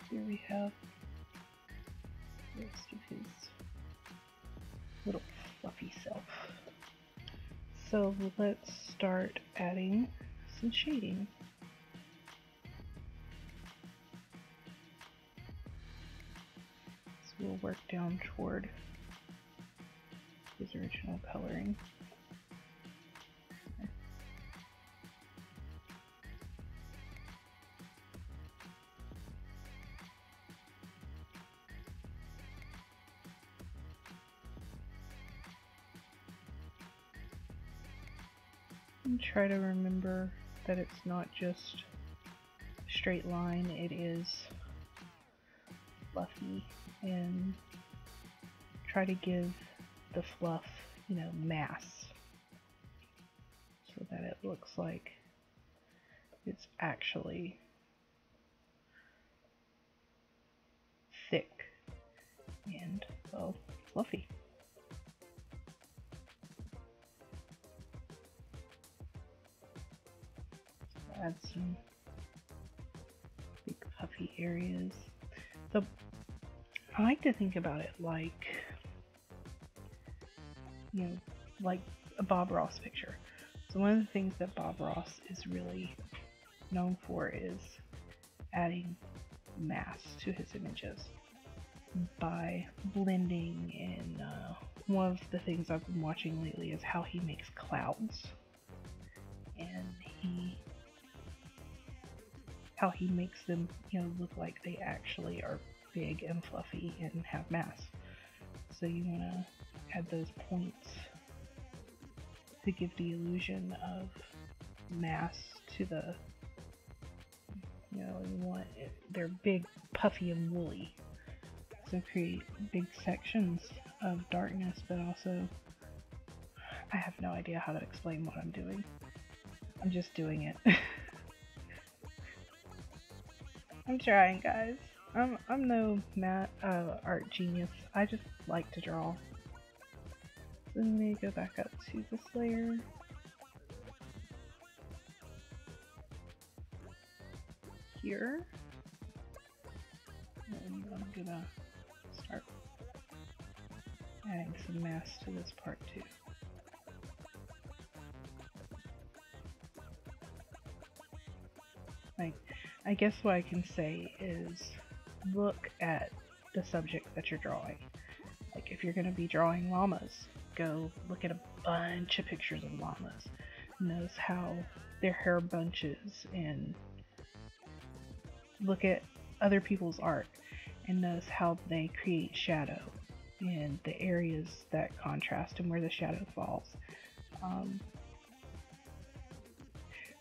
Here we have the rest of his little fluffy self. So let's start adding some shading. So we'll work down toward his original coloring. And try to remember that it's not just a straight line, it is fluffy, and try to give the fluff, you know, mass, so that it looks like it's actually thick and, well, fluffy. Add some big puffy areas. I like to think about it like, you know, like a Bob Ross picture. So one of the things that Bob Ross is really known for is adding mass to his images by blending. And one of the things I've been watching lately is how he makes clouds, and how he makes them, you know, look like they actually are big and fluffy and have mass. So you want to add those points to give the illusion of mass to the, you know, you want they're big, puffy, and woolly. So create big sections of darkness, but also I have no idea how to explain what I'm doing. I'm just doing it. I'm trying, guys. I'm no art genius. I just like to draw. So let me go back up to this layer. Here. And I'm gonna start adding some mask to this part too. Like, I guess what I can say is look at the subject that you're drawing. Like, if you're going to be drawing llamas, go look at a bunch of pictures of llamas. Notice how their hair bunches, and look at other people's art and notice how they create shadow and the areas that contrast and where the shadow falls.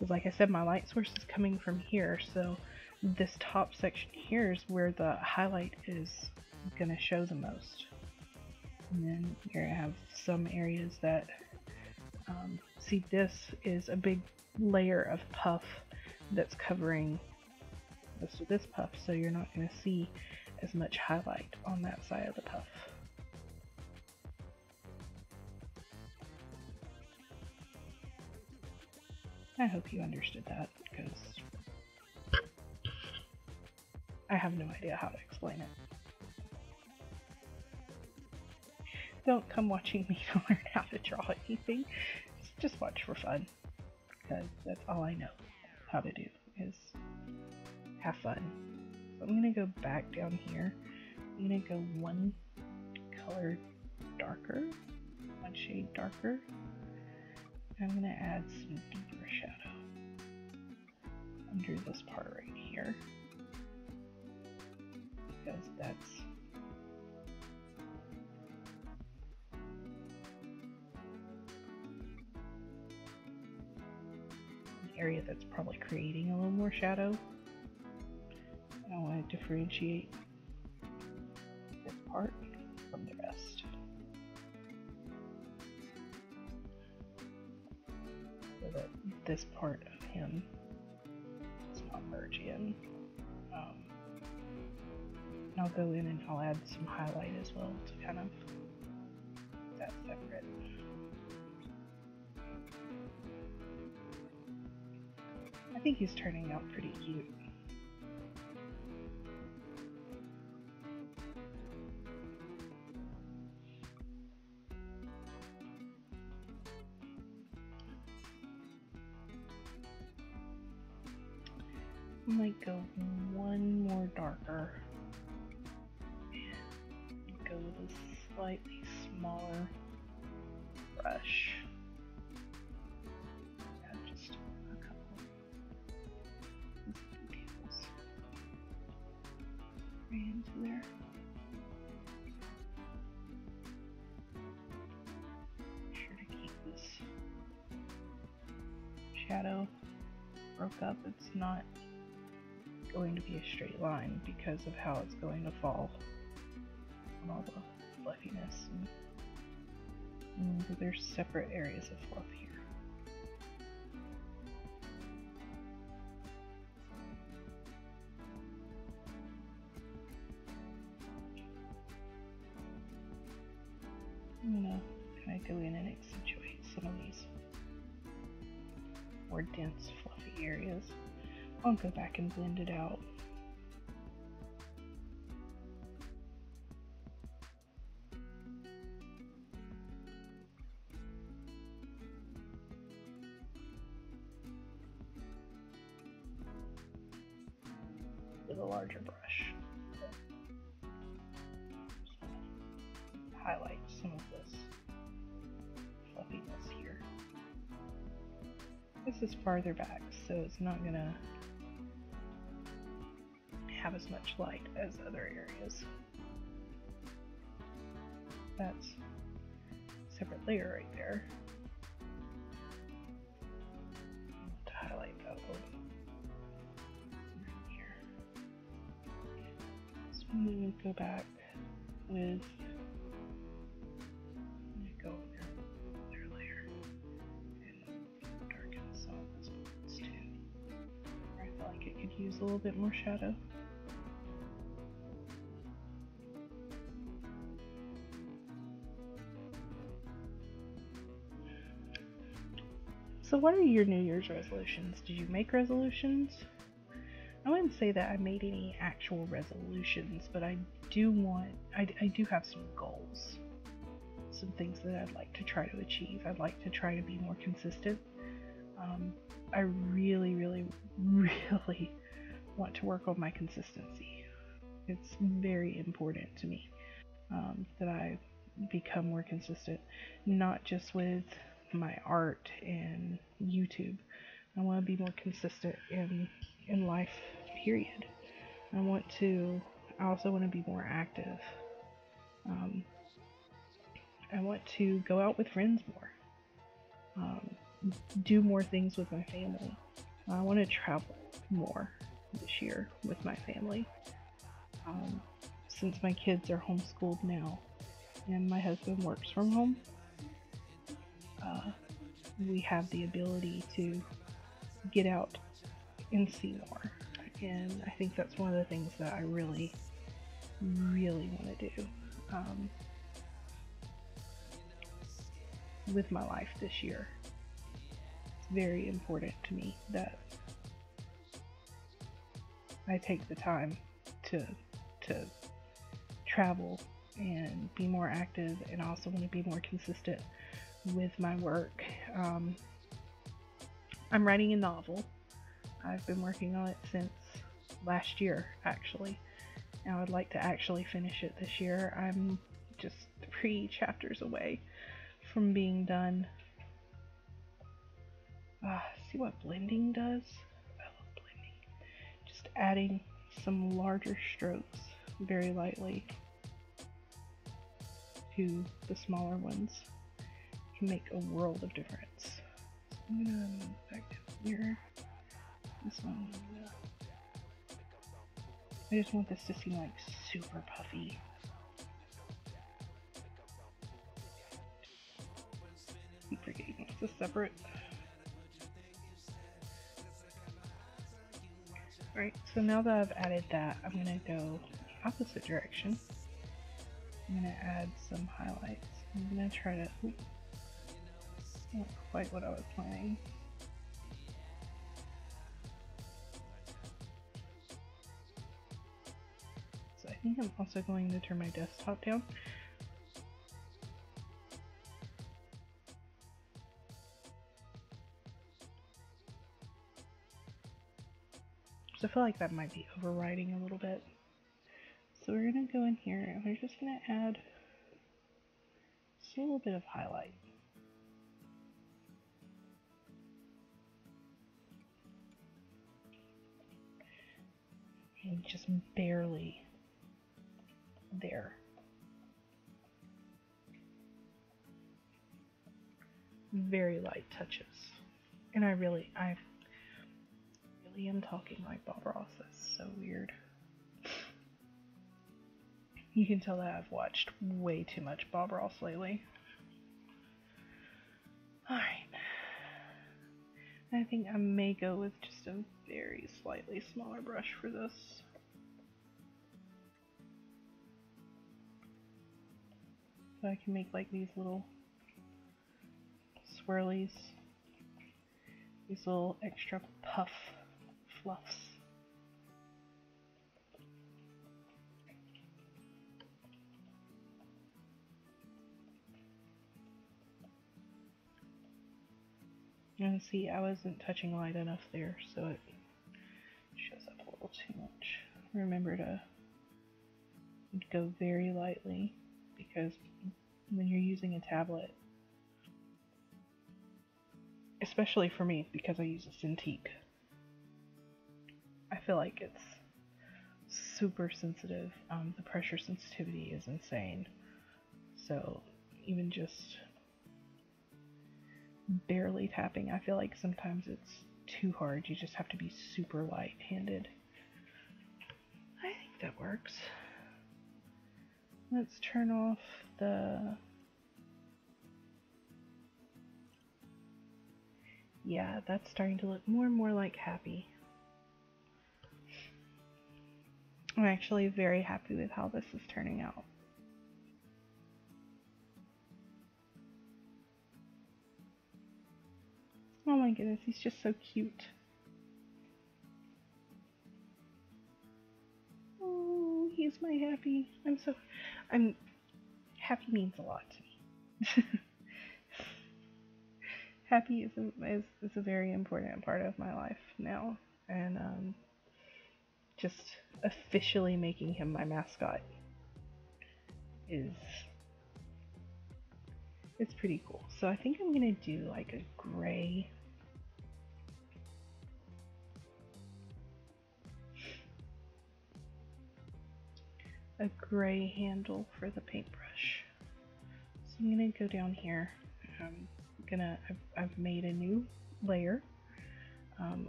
Like I said, my light source is coming from here, so this top section here is where the highlight is going to show the most. And then you're going to have some areas that, see, this is a big layer of puff that's covering most of this puff, so you're not going to see as much highlight on that side of the puff. I hope you understood that, because I have no idea how to explain it. Don't come watching me to learn how to draw anything. Just watch for fun, because that's all I know how to do, is have fun. So I'm going to go back down here. I'm going to go one color darker, one shade darker. I'm going to add some deeper shadow under this part right here, because that's an area that's probably creating a little more shadow. I want to differentiate this part from the rest. So that this part of him does not merge in. I'll go in and I'll add some highlight as well to kind of keep that separate. I think he's turning out pretty cute. I might go one more darker and go with a slightly smaller brush. Add just a couple details right into there. Make sure to keep this shadow broke up. It's not going to be a straight line because of how it's going to fall on all the fluffiness, and there's separate areas of fluff here. I'm gonna kind of go in and accentuate some of these more dense fluffy areas. I'll go back and blend it out. With a larger brush. Highlight some of this fluffiness here. This is farther back, so it's not gonna have as much light as other areas. That's a separate layer right there. To highlight that a little here. So I'm going to go back with use a little bit more shadow. So what are your New Year's resolutions? Did you make resolutions? I wouldn't say that I made any actual resolutions, but I do have some goals. Some things that I'd like to try to achieve. I'd like to try to be more consistent. I really, really, really want to work on my consistency. It's very important to me that I become more consistent, not just with my art and YouTube. I want to be more consistent in life, period. I also want to be more active. I want to go out with friends more. Do more things with my family. I want to travel more this year with my family. Since my kids are homeschooled now and my husband works from home, we have the ability to get out and see more. And I think that's one of the things that I really, really want to do with my life this year. It's very important to me that I take the time to travel and be more active, and also want to be more consistent with my work. I'm writing a novel. I've been working on it since last year, actually. And I would like to actually finish it this year. I'm just 3 chapters away from being done. See what blending does? I love blending. Just adding some larger strokes very lightly to the smaller ones can make a world of difference. So I'm gonna move back down here. This one, I just want this to seem like super puffy. Keep forgetting it's a separate. Alright, so now that I've added that, I'm gonna go the opposite direction. I'm gonna add some highlights. I'm gonna try to, not quite what I was planning. So I think I'm also going to turn my desktop down. So I feel like that might be overriding a little bit. So we're gonna go in here and we're just gonna add just a little bit of highlight. And just barely there. Very light touches. And I really am talking like Bob Ross. That's so weird. You can tell that I've watched way too much Bob Ross lately. Alright. I think I may go with just a very slightly smaller brush for this. So I can make like these little swirlies. These little extra puff fluffs. And see, I wasn't touching light enough there, so it shows up a little too much. Remember to go very lightly, because when you're using a tablet, especially for me, because I use a Cintiq, I feel like it's super sensitive. The pressure sensitivity is insane. So even just barely tapping, I feel like sometimes it's too hard. You just have to be super light-handed. I think that works. Let's turn off the... Yeah, that's starting to look more and more like Happy. I'm actually very happy with how this is turning out. Oh my goodness, he's just so cute. Oh, he's my happy. Happy means a lot to me. Happy is a very important part of my life now, and just officially making him my mascot is it's pretty cool. So I think I'm gonna do like a gray handle for the paintbrush. So I'm gonna go down here. I've made a new layer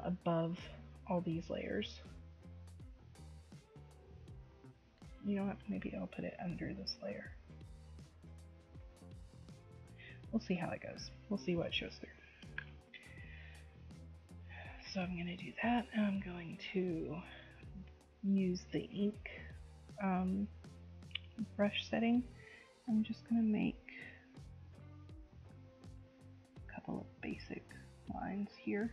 above all these layers. You know what? Maybe I'll put it under this layer. We'll see how it goes. We'll see what shows through. So I'm gonna do that, and I'm going to use the ink brush setting. I'm just gonna make a couple of basic lines here,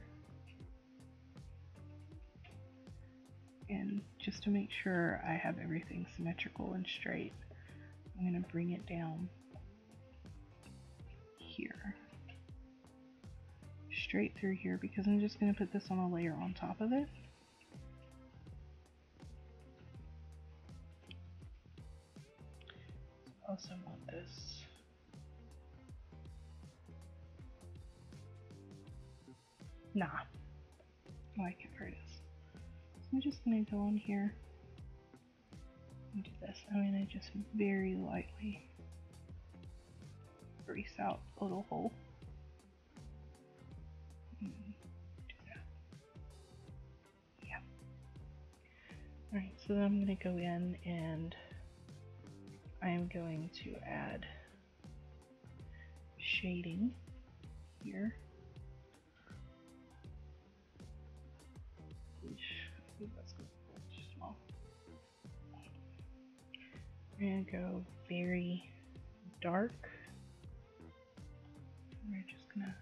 and just to make sure I have everything symmetrical and straight, I'm gonna bring it down here, straight through here, because I'm just gonna put this on a layer on top of it. Also want this I like it where it is. So I'm just gonna go on here and do this. I'm gonna just very lightly grease out a little hole. Do that. Yeah. Alright, so then I'm gonna go in and I am going to add shading here. I think that's going to be too small. We're going to go very dark. We're just going to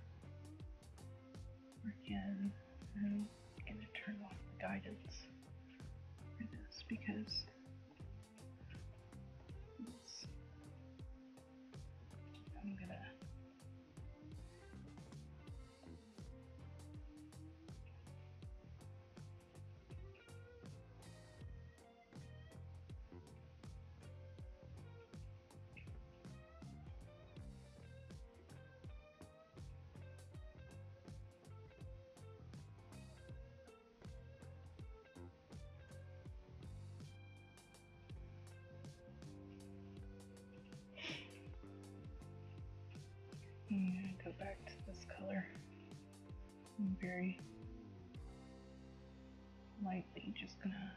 work in, and I'm going to turn off the guidance for this because I'm going to go back to this color. I'm very lightly just gonna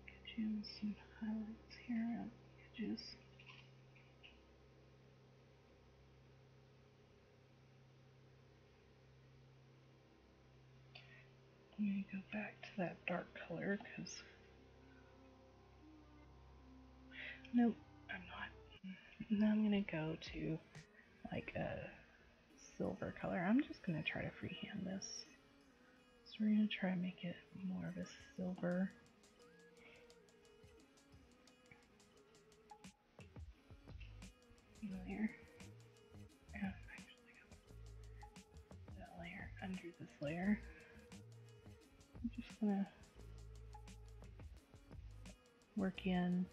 get you in some highlights here around the edges. I'm gonna go back to that dark color because nope, I'm not. Now I'm gonna go to like a silver color. I'm just gonna try to freehand this. So we're gonna try to make it more of a silver. Layer. And actually that layer under this layer. I'm just gonna work in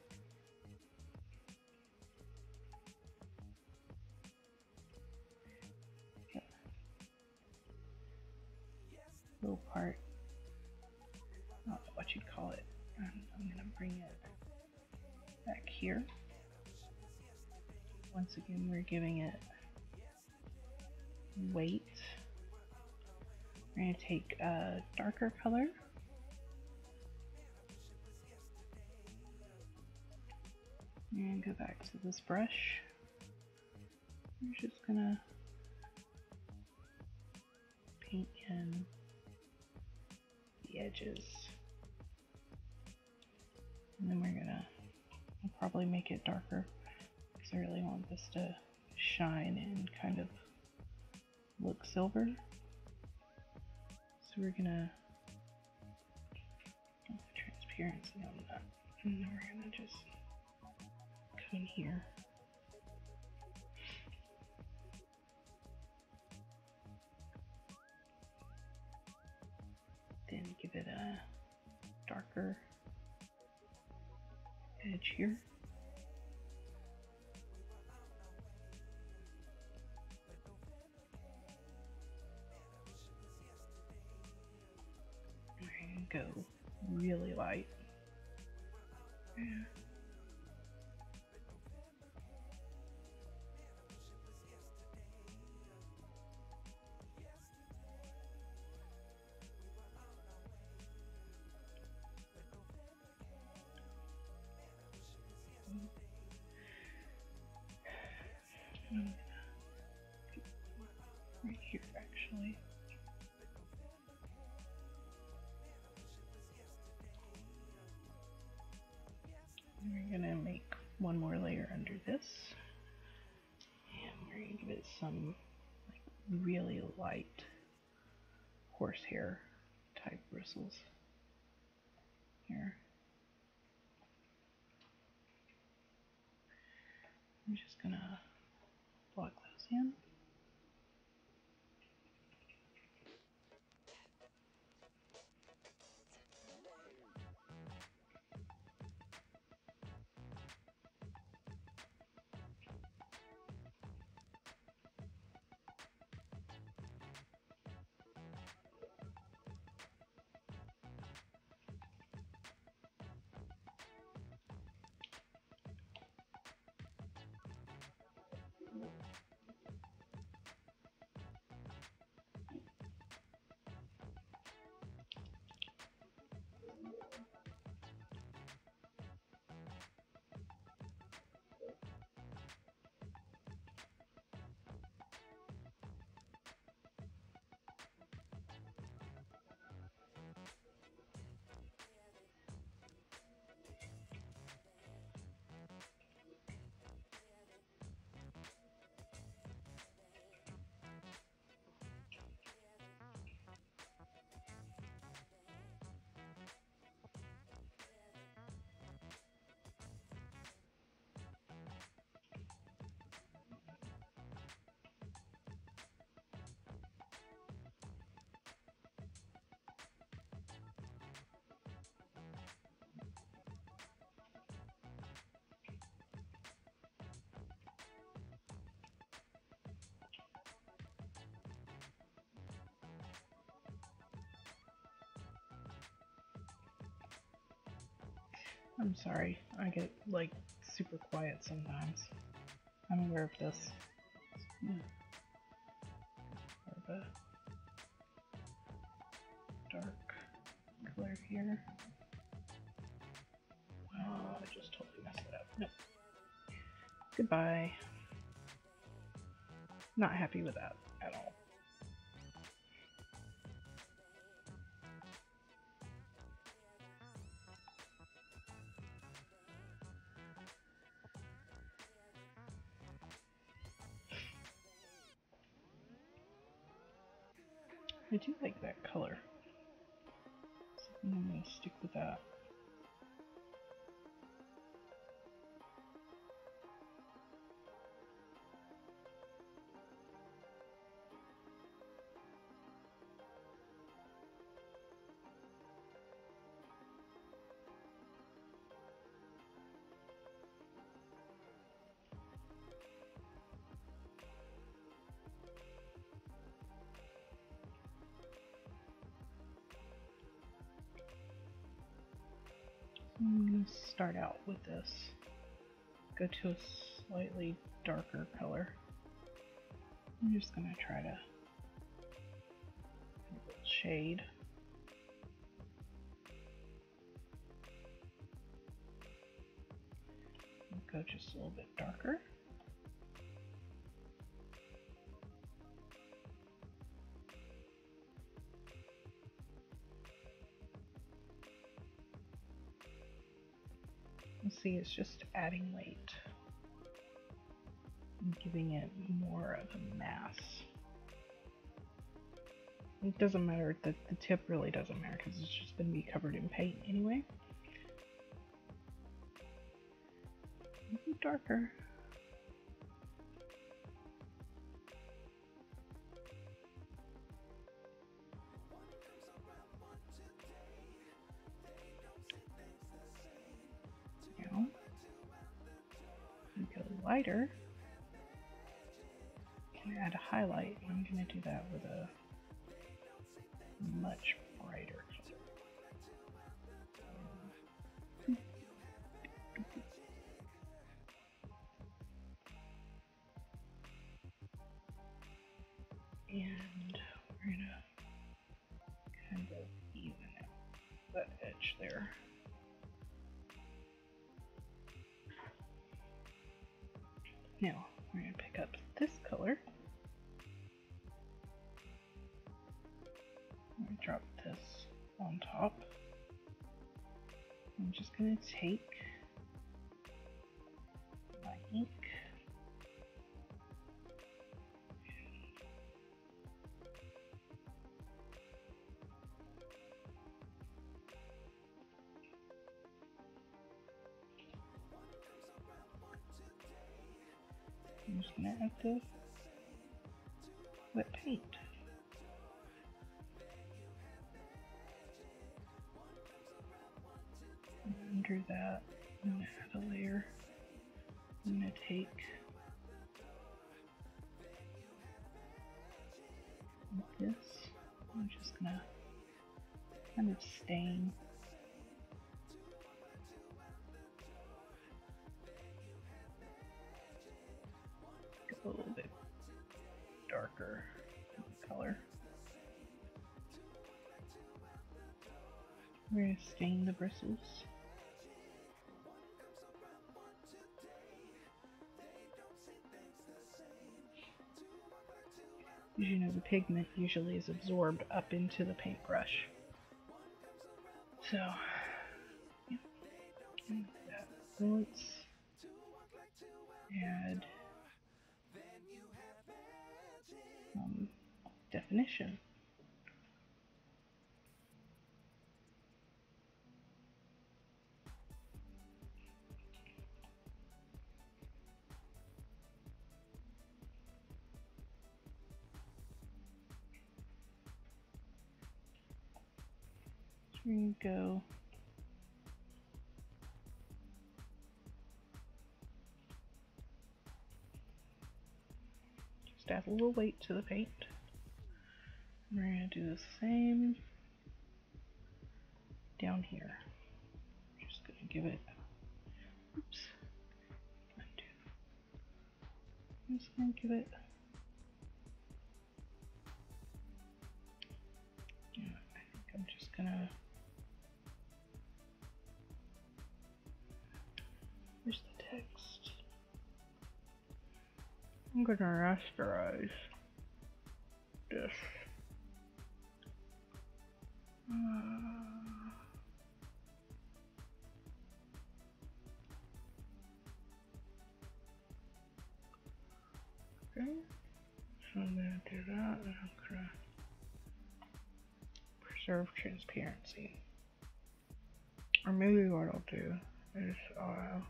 little part. I don't know what you'd call it. I'm gonna bring it back here. Once again, we're giving it weight. We're going to take a darker color. And go back to this brush. We're just going to paint in the edges And then I'll probably make it darker because I really want this to shine and kind of look silver. So we're gonna get the transparency on that. And then we're gonna just come in here. Then give it a darker edge here. And go really light. Yeah. Right here, actually. And we're gonna make one more layer under this, and we're gonna give it some like really light horsehair type bristles here. I'm just gonna block those in. I'm sorry, I get like super quiet sometimes. I'm aware of this. Yeah. More of a dark color here. Oh, I just totally messed it up. Nope. Goodbye. Not happy with that at all. I do like that color. So I'm going to stick with that. I'm going to start out with this. Go to a slightly darker color. I'm just going to try to shade. Go just a little bit darker. transparency is just adding weight and giving it more of a mass. It doesn't matter, the tip really doesn't matter because it's just going to be covered in paint anyway. Maybe darker. Now, we go lighter. Can add a highlight. I'm going to do that with a much brighter color. And we're gonna kind of even out that edge there. Now we're gonna pick up this color. I'm gonna drop this on top. I'm just gonna take my ink. I'm just gonna add the wet paint. Under that, I'm gonna add a layer. I'm gonna take this. I'm just gonna kind of stain. A little bit darker in the color. We're going to stain the bristles. As you know, the pigment usually is absorbed up into the paintbrush. So, yeah. And that. Let's add definition. So we're going to go just add a little weight to the paint. We're going to do the same down here. Just going to give it, oops, undo. I'm just going to give it, yeah, I think I'm just going to, where's the text? I'm going to rasterize this. Okay, so I'm going to do that, and I'm going to preserve transparency. Or maybe what I'll do is I'll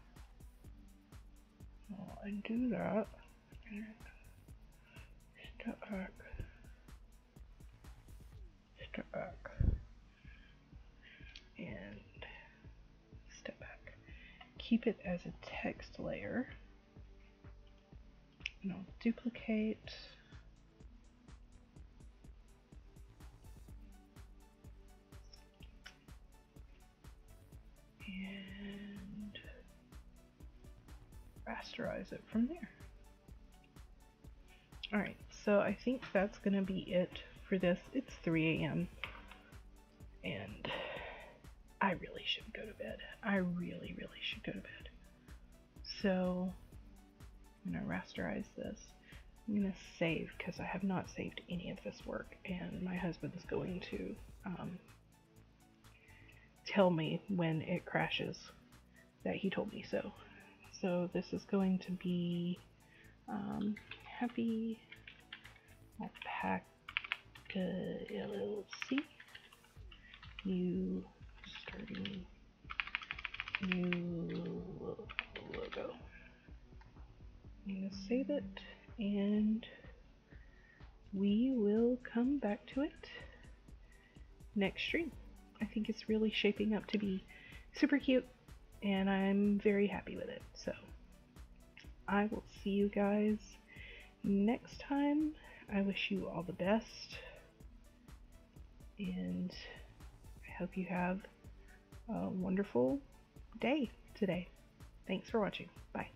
undo that and step back, and step back. Keep it as a text layer. And I'll duplicate. And rasterize it from there. Alright, so I think that's going to be it for this. It's 3 a.m. and I really should go to bed. I really should go to bed. So I'm going to rasterize this. I'm going to save because I have not saved any of this work, and my husband is going to tell me when it crashes. that he told me so. So this is going to be Happy Alpaca LLC. Starting new logo. I'm going to save it, and we will come back to it next stream. I think it's really shaping up to be super cute, and I'm very happy with it. So I will see you guys next time. I wish you all the best, and I hope you have a wonderful day today. Thanks for watching. Bye.